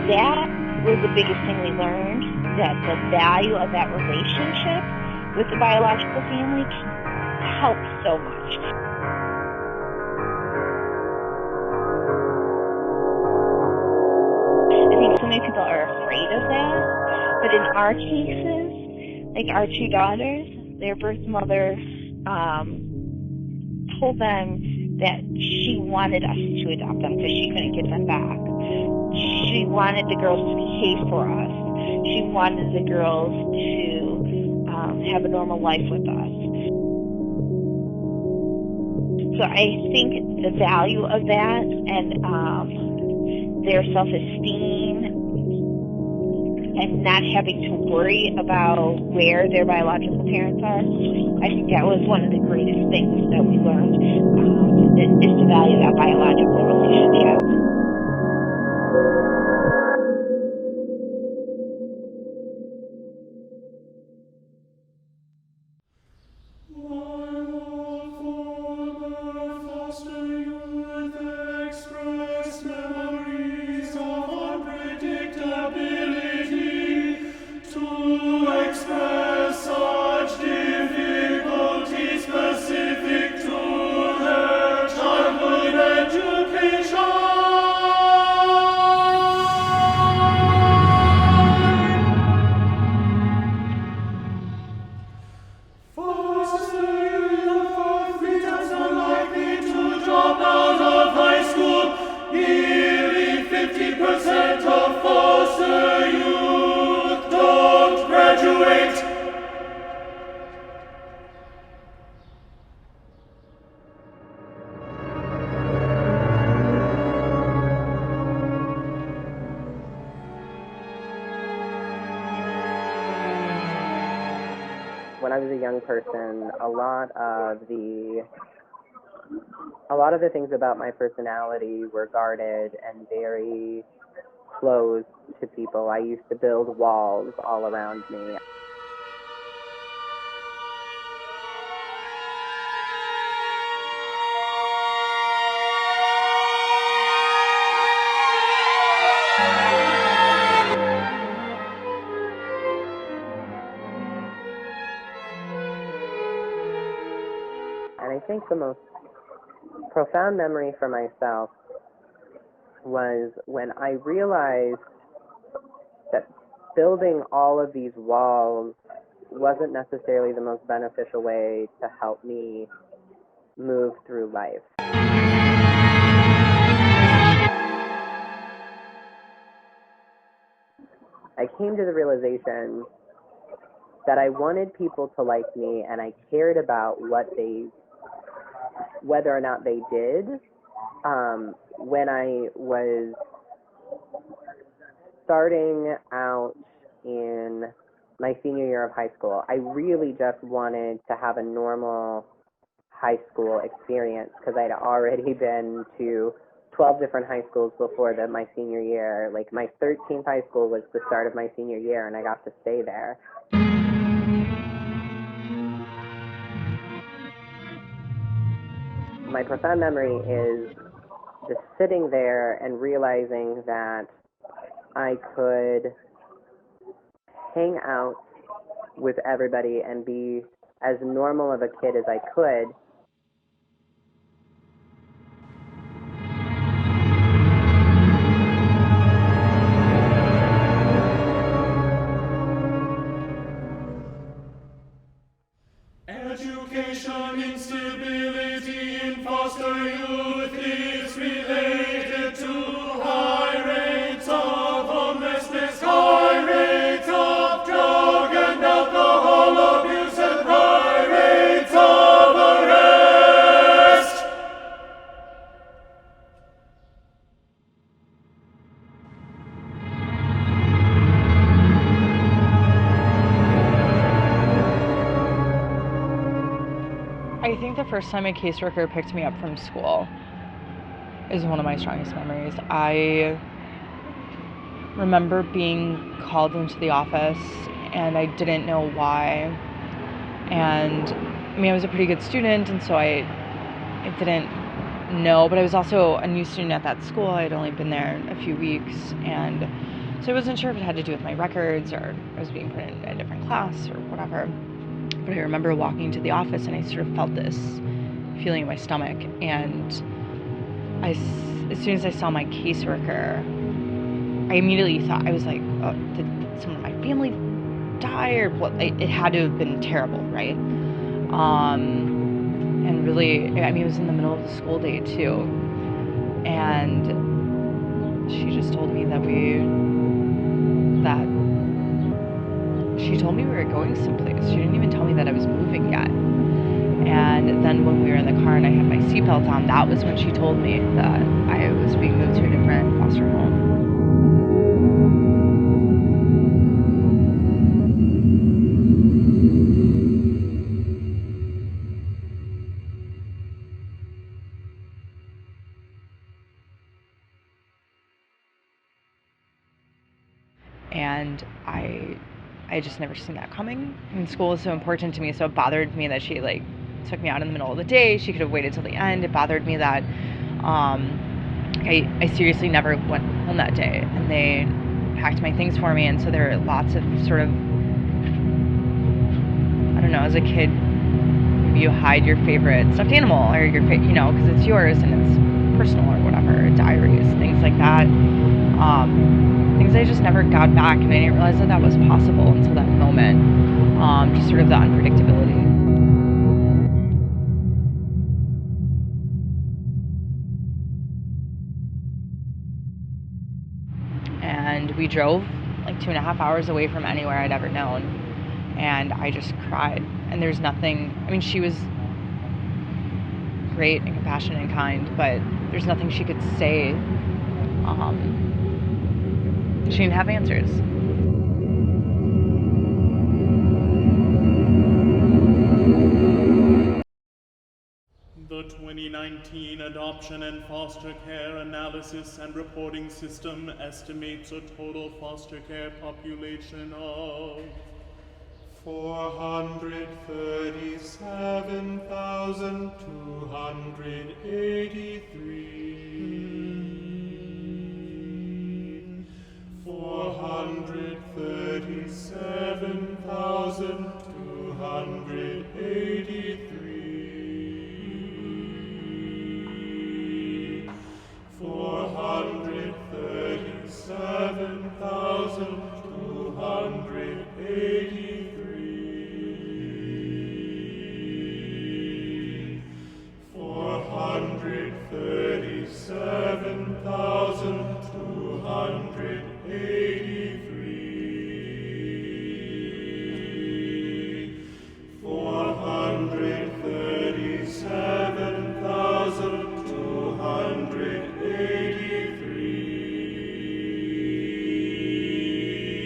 That was the biggest thing we learned, that the value of that relationship with the biological family helps so much. I think so many people are afraid of that, but in our cases, like our two daughters, their birth mother told them that she wanted us to adopt them because she couldn't get them back. She wanted the girls to behave for us. She wanted the girls to have a normal life with us. So I think the value of that and their self-esteem and not having to worry about where their biological parents are, I think that was one of the greatest things that we learned, is to value that biological relationship. When I was a young person, a lot of the things about my personality were guarded and very closed to people. I used to build walls all around me. And I think the most profound memory for myself was when I realized that building all of these walls wasn't necessarily the most beneficial way to help me move through life. I came to the realization that I wanted people to like me, and I cared about whether or not they did. When I was starting out in my senior year of high school, I really just wanted to have a normal high school experience because I'd already been to 12 different high schools before my senior year. Like, my 13th high school was the start of my senior year, and I got to stay there. My profound memory is just sitting there and realizing that I could hang out with everybody and be as normal of a kid as I could. Education instability in foster youth is related to high rates of homelessness, high rates of drug and alcohol abuse, and high rates of arrest. think the first time a caseworker picked me up from school is one of my strongest memories. I remember being called into the office and I didn't know why. And I mean, I was a pretty good student, and so I didn't know, but I was also a new student at that school. I had only been there a few weeks, and so I wasn't sure if it had to do with my records or I was being put in a different class or whatever. But I remember walking to the office and I sort of felt this feeling in my stomach, and as soon as I saw my caseworker, I immediately thought, I was like, oh, did someone in my family die or what? It had to have been terrible, right? And really, I mean, it was in the middle of the school day too, and she just told me that she told me we were going someplace. She didn't even tell me that I was moving yet. And then when we were in the car and I had my seatbelt on, that was when she told me that I was being moved to a different foster home. And I just never seen that coming. I mean, school was so important to me, so it bothered me that she took me out in the middle of the day. She could have waited till the end. It bothered me that I seriously never went home that day, and they packed my things for me. And so there were lots of sort of, I don't know, as a kid, maybe you hide your favorite stuffed animal or your because it's yours and it's personal or whatever, diaries, things like that. Things I just never got back, and I didn't realize that that was possible until that moment. Just sort of the unpredictability. And we drove like 2.5 hours away from anywhere I'd ever known, and I just cried. And there's nothing, I mean, she was great and compassionate and kind, but there's nothing she could say. She didn't have answers. The 2019 Adoption and Foster Care Analysis and Reporting System estimates a total foster care population of 437,283. 437,283. 437,283. 437,283.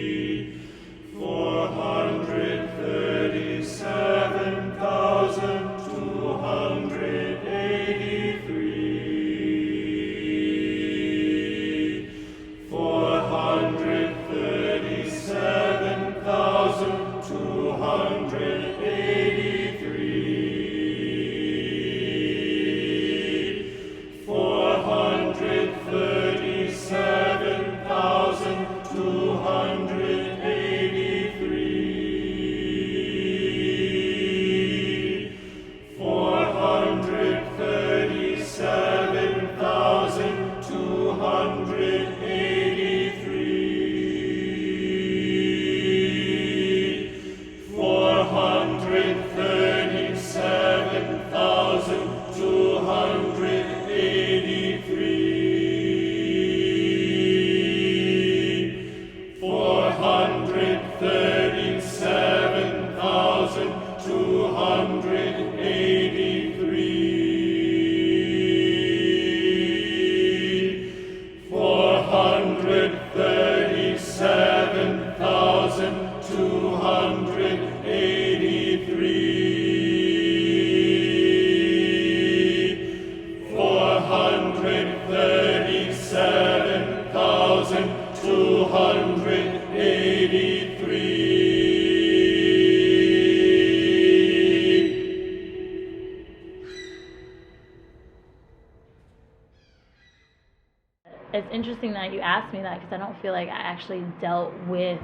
interesting that you asked me that, because I don't feel like I actually dealt with,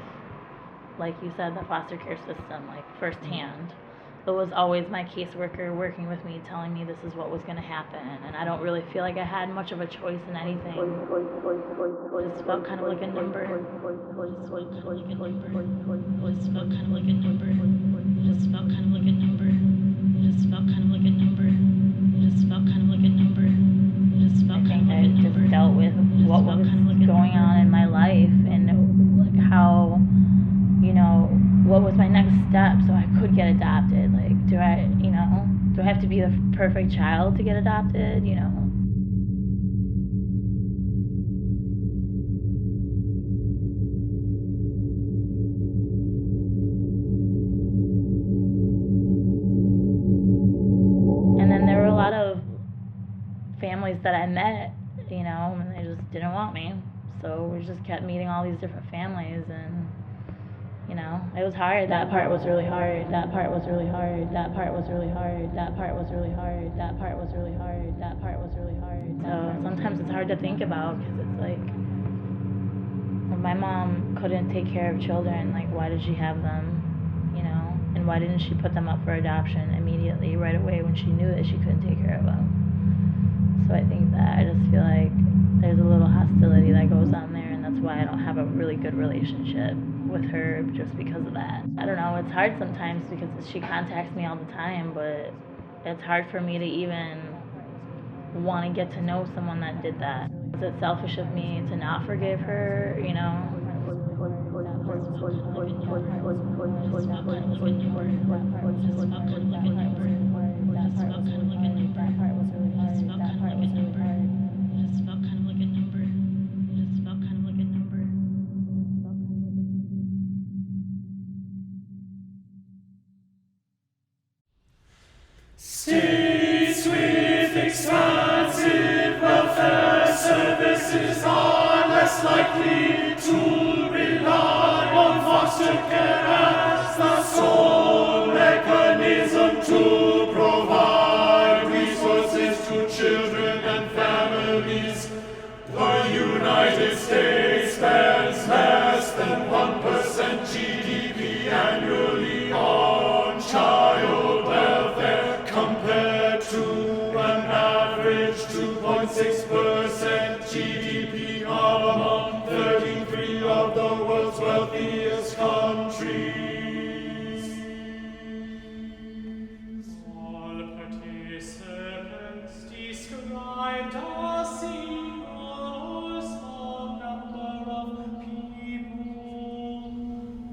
like you said, the foster care system, like, firsthand. It was always my caseworker working with me, telling me this is what was going to happen, and I don't really feel like I had much of a choice in anything. It just felt kind of like a number. It just felt kind of like a number. It just felt kind of like a number. It just felt kind of like a number. It just felt kind of like a number. It just felt kind of like a number. It just felt kind of like a number. I just dealt with what was going on in my life, and like how, you know, what was my next step so I could get adopted. Like, do I have to be the perfect child to get adopted, you know? And then there were a lot of families that I met, you know, and they just didn't want me. So we just kept meeting all these different families, and you know, it was hard. That part was really hard. That part was really hard. That part was really hard. That part was really hard. That part was really hard. That part was really hard. So sometimes it's hard to think about, because it's like, when my mom couldn't take care of children, like, why did she have them, you know? And why didn't she put them up for adoption immediately, right away, when she knew that she couldn't take care of them? So I think that I just feel like there's a little hostility that goes on there, and that's why I don't have a really good relationship with her, just because of that. I don't know, it's hard sometimes because she contacts me all the time, but it's hard for me to even want to get to know someone that did that. Is it selfish of me to not forgive her, you know? States with expansive welfare services are less likely to rely on foster care as the sole mechanism to provide resources to children and families. The United States spends less than 1% GDP annually on child welfare, compared to an average 2.6% GDP among 33 of the world's wealthiest countries. All participants described a single or small number of people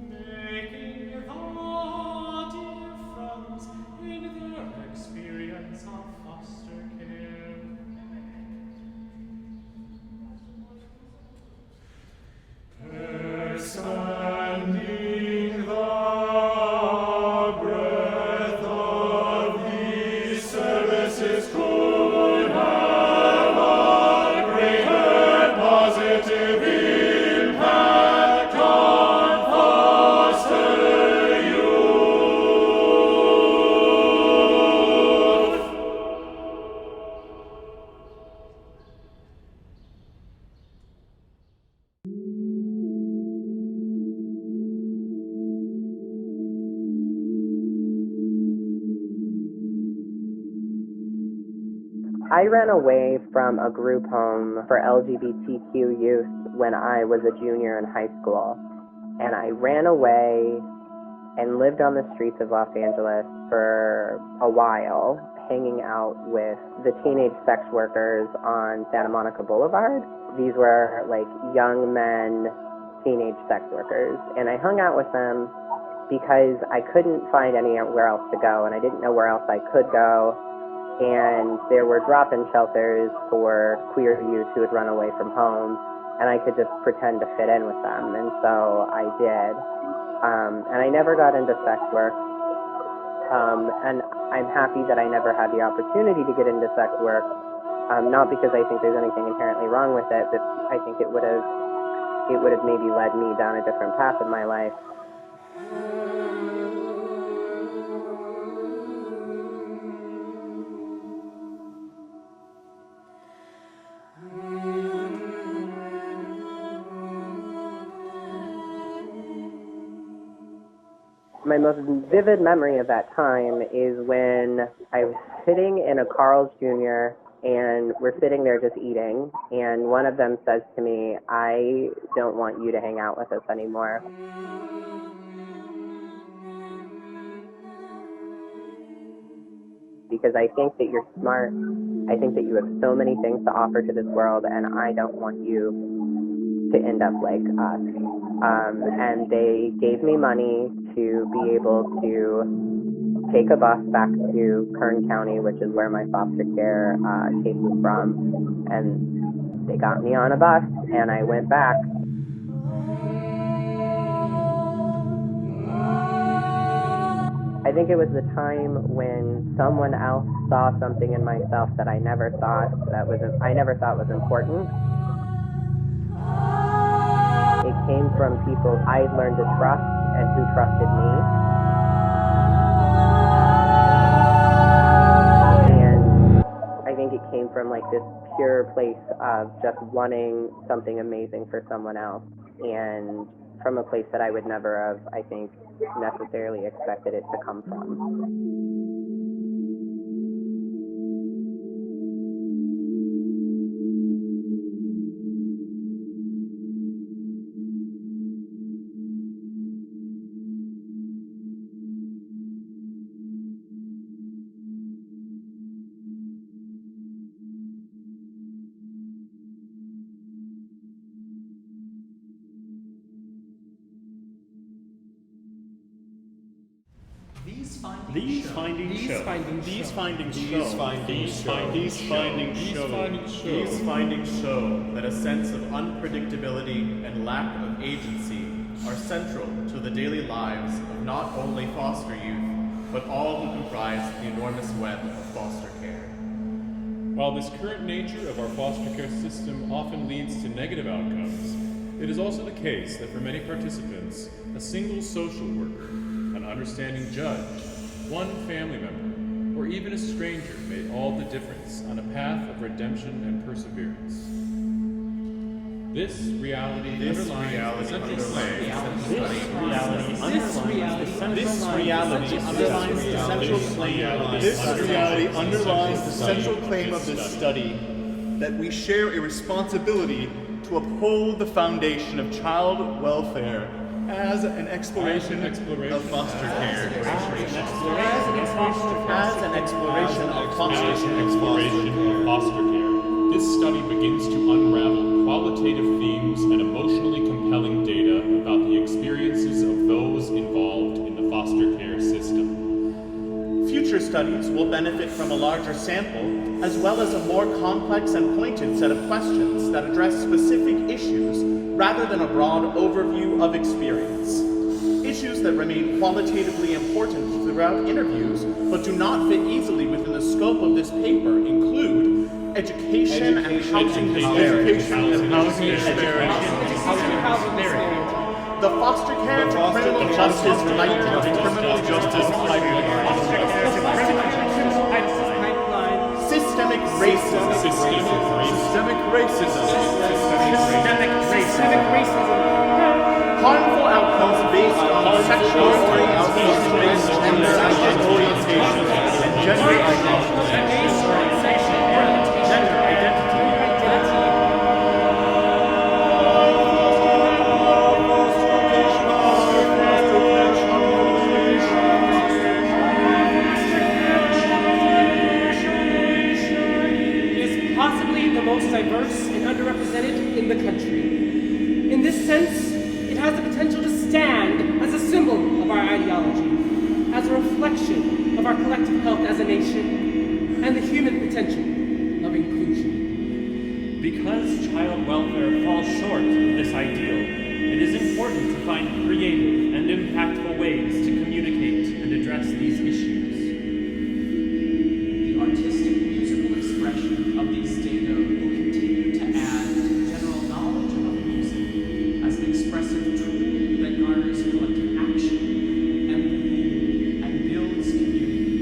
making the difference in their experience of foster care. Expanding the breadth of these services could have a greater positive impact on foster youth. I ran away from a group home for LGBTQ youth when I was a junior in high school. And I ran away and lived on the streets of Los Angeles for a while, hanging out with the teenage sex workers on Santa Monica Boulevard. These were like young men, teenage sex workers. And I hung out with them because I couldn't find anywhere else to go, and I didn't know where else I could go. And there were drop-in shelters for queer youth who had run away from home, and I could just pretend to fit in with them, and so I did. And I never got into sex work, and I'm happy that I never had the opportunity to get into sex work, not because I think there's anything inherently wrong with it, but I think it would have maybe led me down a different path in my life. My most vivid memory of that time is when I was sitting in a Carl's Jr. and we're sitting there just eating, and one of them says to me, "I don't want you to hang out with us anymore." Because I think that you're smart, I think that you have so many things to offer to this world, and I don't want you to end up like us. And they gave me money to be able to take a bus back to Kern County, which is where my foster care case is from, and they got me on a bus, and I went back. I think it was the time when someone else saw something in myself that I never thought was important. It came from people I'd learned to trust and who trusted me. And I think it came from like this pure place of just wanting something amazing for someone else, and from a place that I would never have, I think, necessarily expected it to come from. These findings show that a sense of unpredictability and lack of agency are central to the daily lives of not only foster youth, but all who comprise the enormous web of foster care. While this current nature of our foster care system often leads to negative outcomes, it is also the case that for many participants, a single social worker, an understanding judge, one family member, or even a stranger made all the difference on a path of redemption and perseverance. This reality underlines the central claim of this study, that we share a responsibility to uphold the foundation of child welfare as an exploration of foster care. This study begins to unravel qualitative themes and emotionally compelling data about the experiences of those involved in the foster care system. Future studies will benefit from a larger sample, as well as a more complex and pointed set of questions that address specific issues rather than a broad overview of experience. Issues that remain qualitatively important throughout interviews, but do not fit easily within the scope of this paper, include education and housing disparity. The foster care to criminal justice pipeline. Systemic racism. Harmful outcomes based on sexual orientation, gender orientation, and gender identity. Most diverse and underrepresented in the country. In this sense, it has the potential to stand as a symbol of our ideology, as a reflection of our collective health as a nation, and the human potential of inclusion. Because child welfare falls short of this ideal, it is important to find creative and impactful ways to communicate and address these issues. The artistic musical expression of these data will continue to add to general knowledge of music as an expressive tool that garners collective action, empathy, and builds community.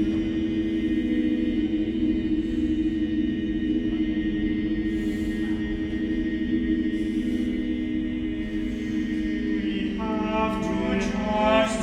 We have to trust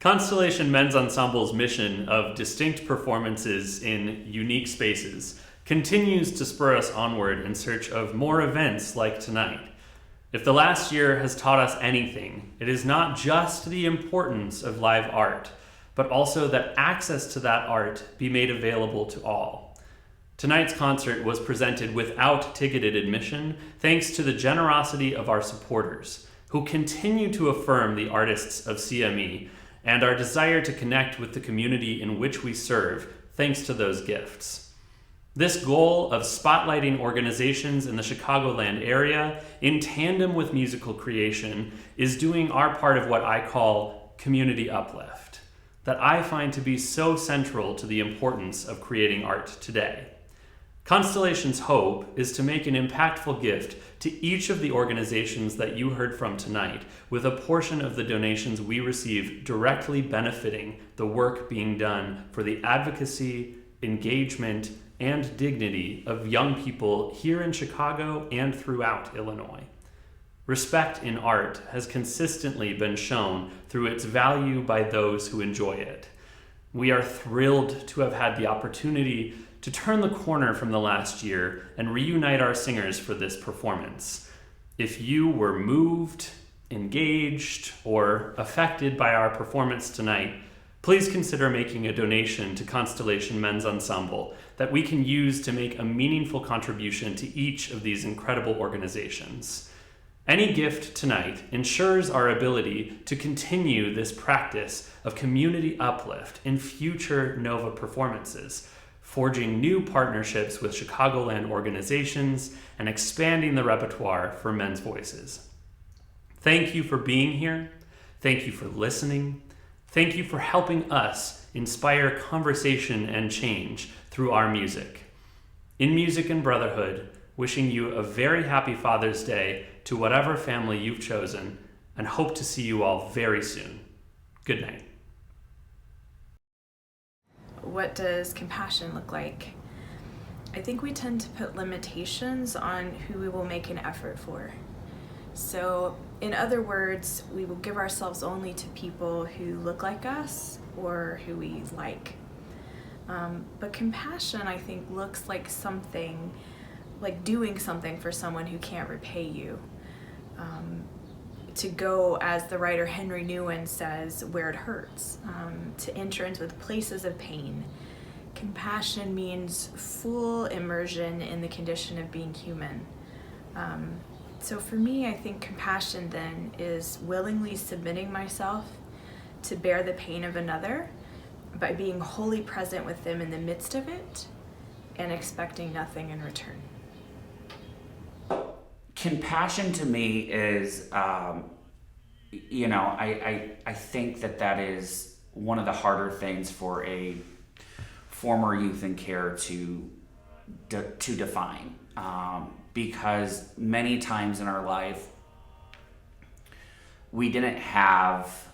Constellation Men's Ensemble's mission of distinct performances in unique spaces continues to spur us onward in search of more events like tonight. If the last year has taught us anything, it is not just the importance of live art, but also that access to that art be made available to all. Tonight's concert was presented without ticketed admission, thanks to the generosity of our supporters, who continue to affirm the artists of CME and our desire to connect with the community in which we serve, thanks to those gifts. This goal of spotlighting organizations in the Chicagoland area in tandem with musical creation is doing our part of what I call community uplift, that I find to be so central to the importance of creating art today. Constellation's hope is to make an impactful gift to each of the organizations that you heard from tonight, with a portion of the donations we receive directly benefiting the work being done for the advocacy, engagement, and dignity of young people here in Chicago and throughout Illinois. Respect in art has consistently been shown through its value by those who enjoy it. We are thrilled to have had the opportunity to turn the corner from the last year and reunite our singers for this performance. If you were moved, engaged, or affected by our performance tonight, please consider making a donation to Constellation Men's Ensemble that we can use to make a meaningful contribution to each of these incredible organizations. Any gift tonight ensures our ability to continue this practice of community uplift in future NOVA performances, forging new partnerships with Chicagoland organizations, and expanding the repertoire for men's voices. Thank you for being here. Thank you for listening. Thank you for helping us inspire conversation and change through our music. In music and brotherhood, wishing you a very happy Father's Day to whatever family you've chosen, and hope to see you all very soon. Good night. What does compassion look like? I think we tend to put limitations on who we will make an effort for. So, in other words, we will give ourselves only to people who look like us or who we like. But compassion, I think, looks like something, like doing something for someone who can't repay you. To go, as the writer Henry Newen says, where it hurts, to enter into the places of pain. Compassion means full immersion in the condition of being human. So for me, I think compassion then is willingly submitting myself to bear the pain of another by being wholly present with them in the midst of it and expecting nothing in return. Compassion to me is, I think that is one of the harder things for a former youth in care to define, because many times in our life we didn't have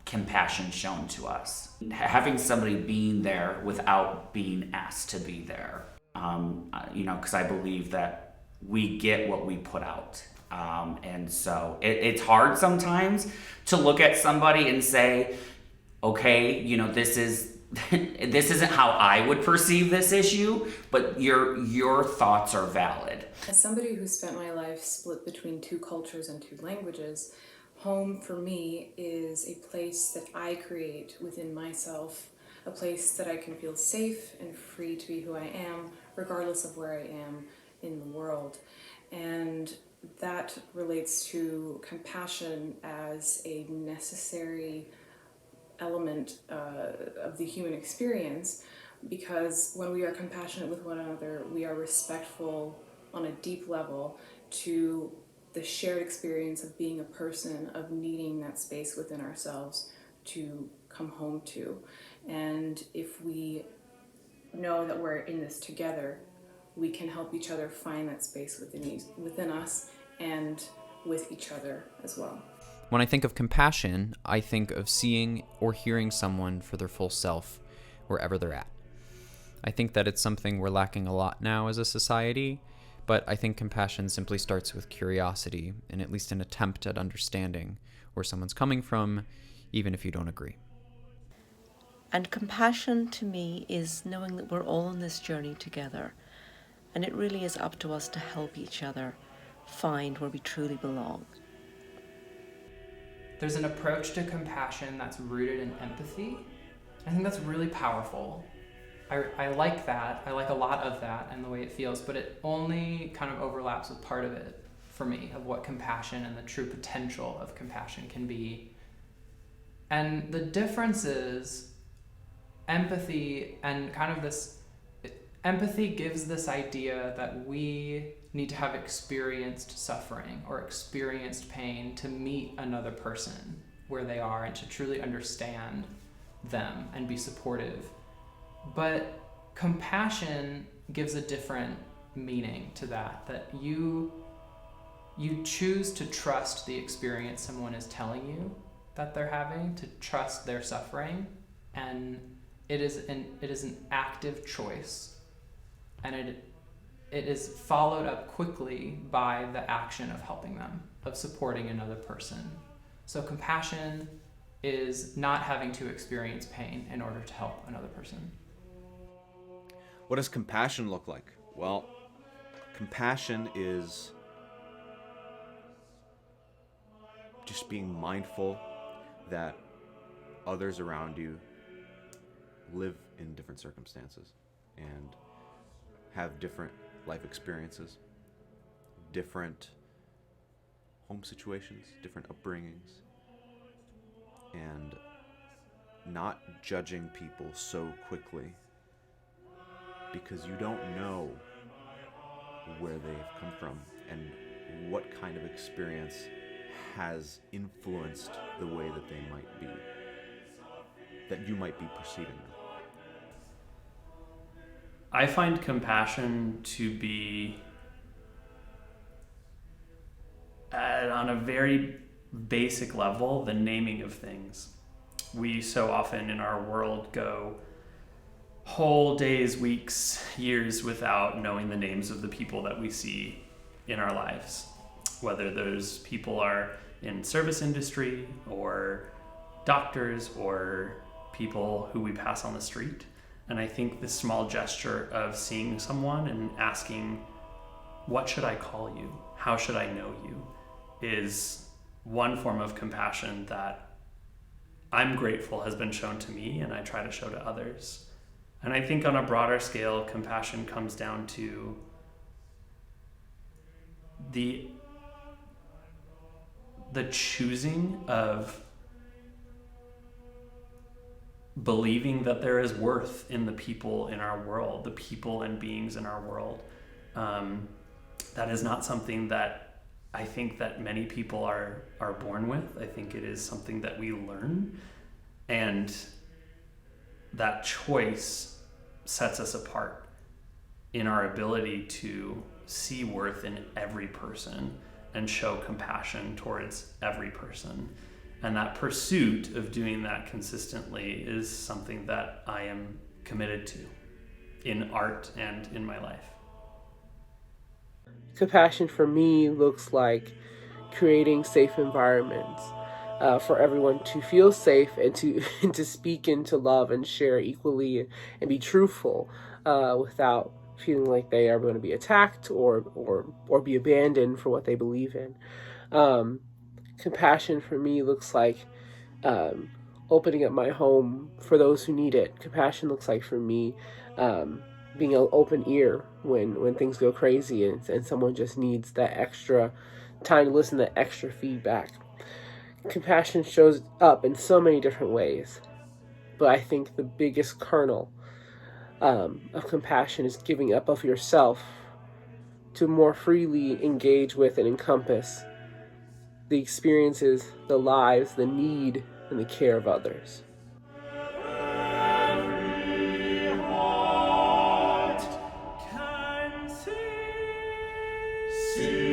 compassion shown to us. Having somebody being there without being asked to be there. Because I believe that we get what we put out. And so it's hard sometimes to look at somebody and say, okay, this isn't how I would perceive this issue, but your thoughts are valid. As somebody who spent my life split between 2 cultures and 2 languages, home for me is a place that I create within myself, a place that I can feel safe and free to be who I am, regardless of where I am in the world. And that relates to compassion as a necessary element of the human experience, because when we are compassionate with one another, we are respectful on a deep level to the shared experience of being a person, of needing that space within ourselves to come home to. And if we know that we're in this together, we can help each other find that space within us and with each other as well. When I think of compassion, I think of seeing or hearing someone for their full self, wherever they're at. I think that it's something we're lacking a lot now as a society, but I think compassion simply starts with curiosity and at least an attempt at understanding where someone's coming from, even if you don't agree. And compassion to me is knowing that we're all on this journey together, and it really is up to us to help each other find where we truly belong. There's an approach to compassion that's rooted in empathy. I think that's really powerful. I like that. I like a lot of that and the way it feels, but it only kind of overlaps with part of it for me, of what compassion and the true potential of compassion can be. And the difference is empathy, and kind of this empathy gives this idea that we need to have experienced suffering or experienced pain to meet another person where they are and to truly understand them and be supportive. But compassion gives a different meaning to that you choose to trust the experience someone is telling you that they're having, to trust their suffering, and it is an active choice, and it is followed up quickly by the action of helping them, of supporting another person. So compassion is not having to experience pain in order to help another person. What does compassion look like? Well, compassion is just being mindful that others around you live in different circumstances and have different life experiences, different home situations, different upbringings, and not judging people so quickly, because you don't know where they've come from and what kind of experience has influenced the way that they might be, that you might be perceiving them. I find compassion to be on a very basic level, the naming of things. We so often in our world go whole days, weeks, years without knowing the names of the people that we see in our lives, whether those people are in service industry or doctors or people who we pass on the street. And I think this small gesture of seeing someone and asking, what should I call you? How should I know you? Is one form of compassion that I'm grateful has been shown to me and I try to show to others. And I think on a broader scale, compassion comes down to the choosing of believing that there is worth in the people in our world, the people and beings in our world. That is not something that I think that many people are born with. I think it is something that we learn, and that choice sets us apart in our ability to see worth in every person and show compassion towards every person. And that pursuit of doing that consistently is something that I am committed to in art and in my life. Compassion for me looks like creating safe environments for everyone to feel safe and to and to speak and to love and share equally and be truthful without feeling like they are going to be attacked or be abandoned for what they believe in. Compassion for me looks like opening up my home for those who need it. Compassion looks like for me being an open ear when things go crazy and someone just needs that extra time to listen, that extra feedback. Compassion shows up in so many different ways, but I think the biggest kernel of compassion is giving up of yourself to more freely engage with and encompass the experiences, the lives, the need, and the care of others. See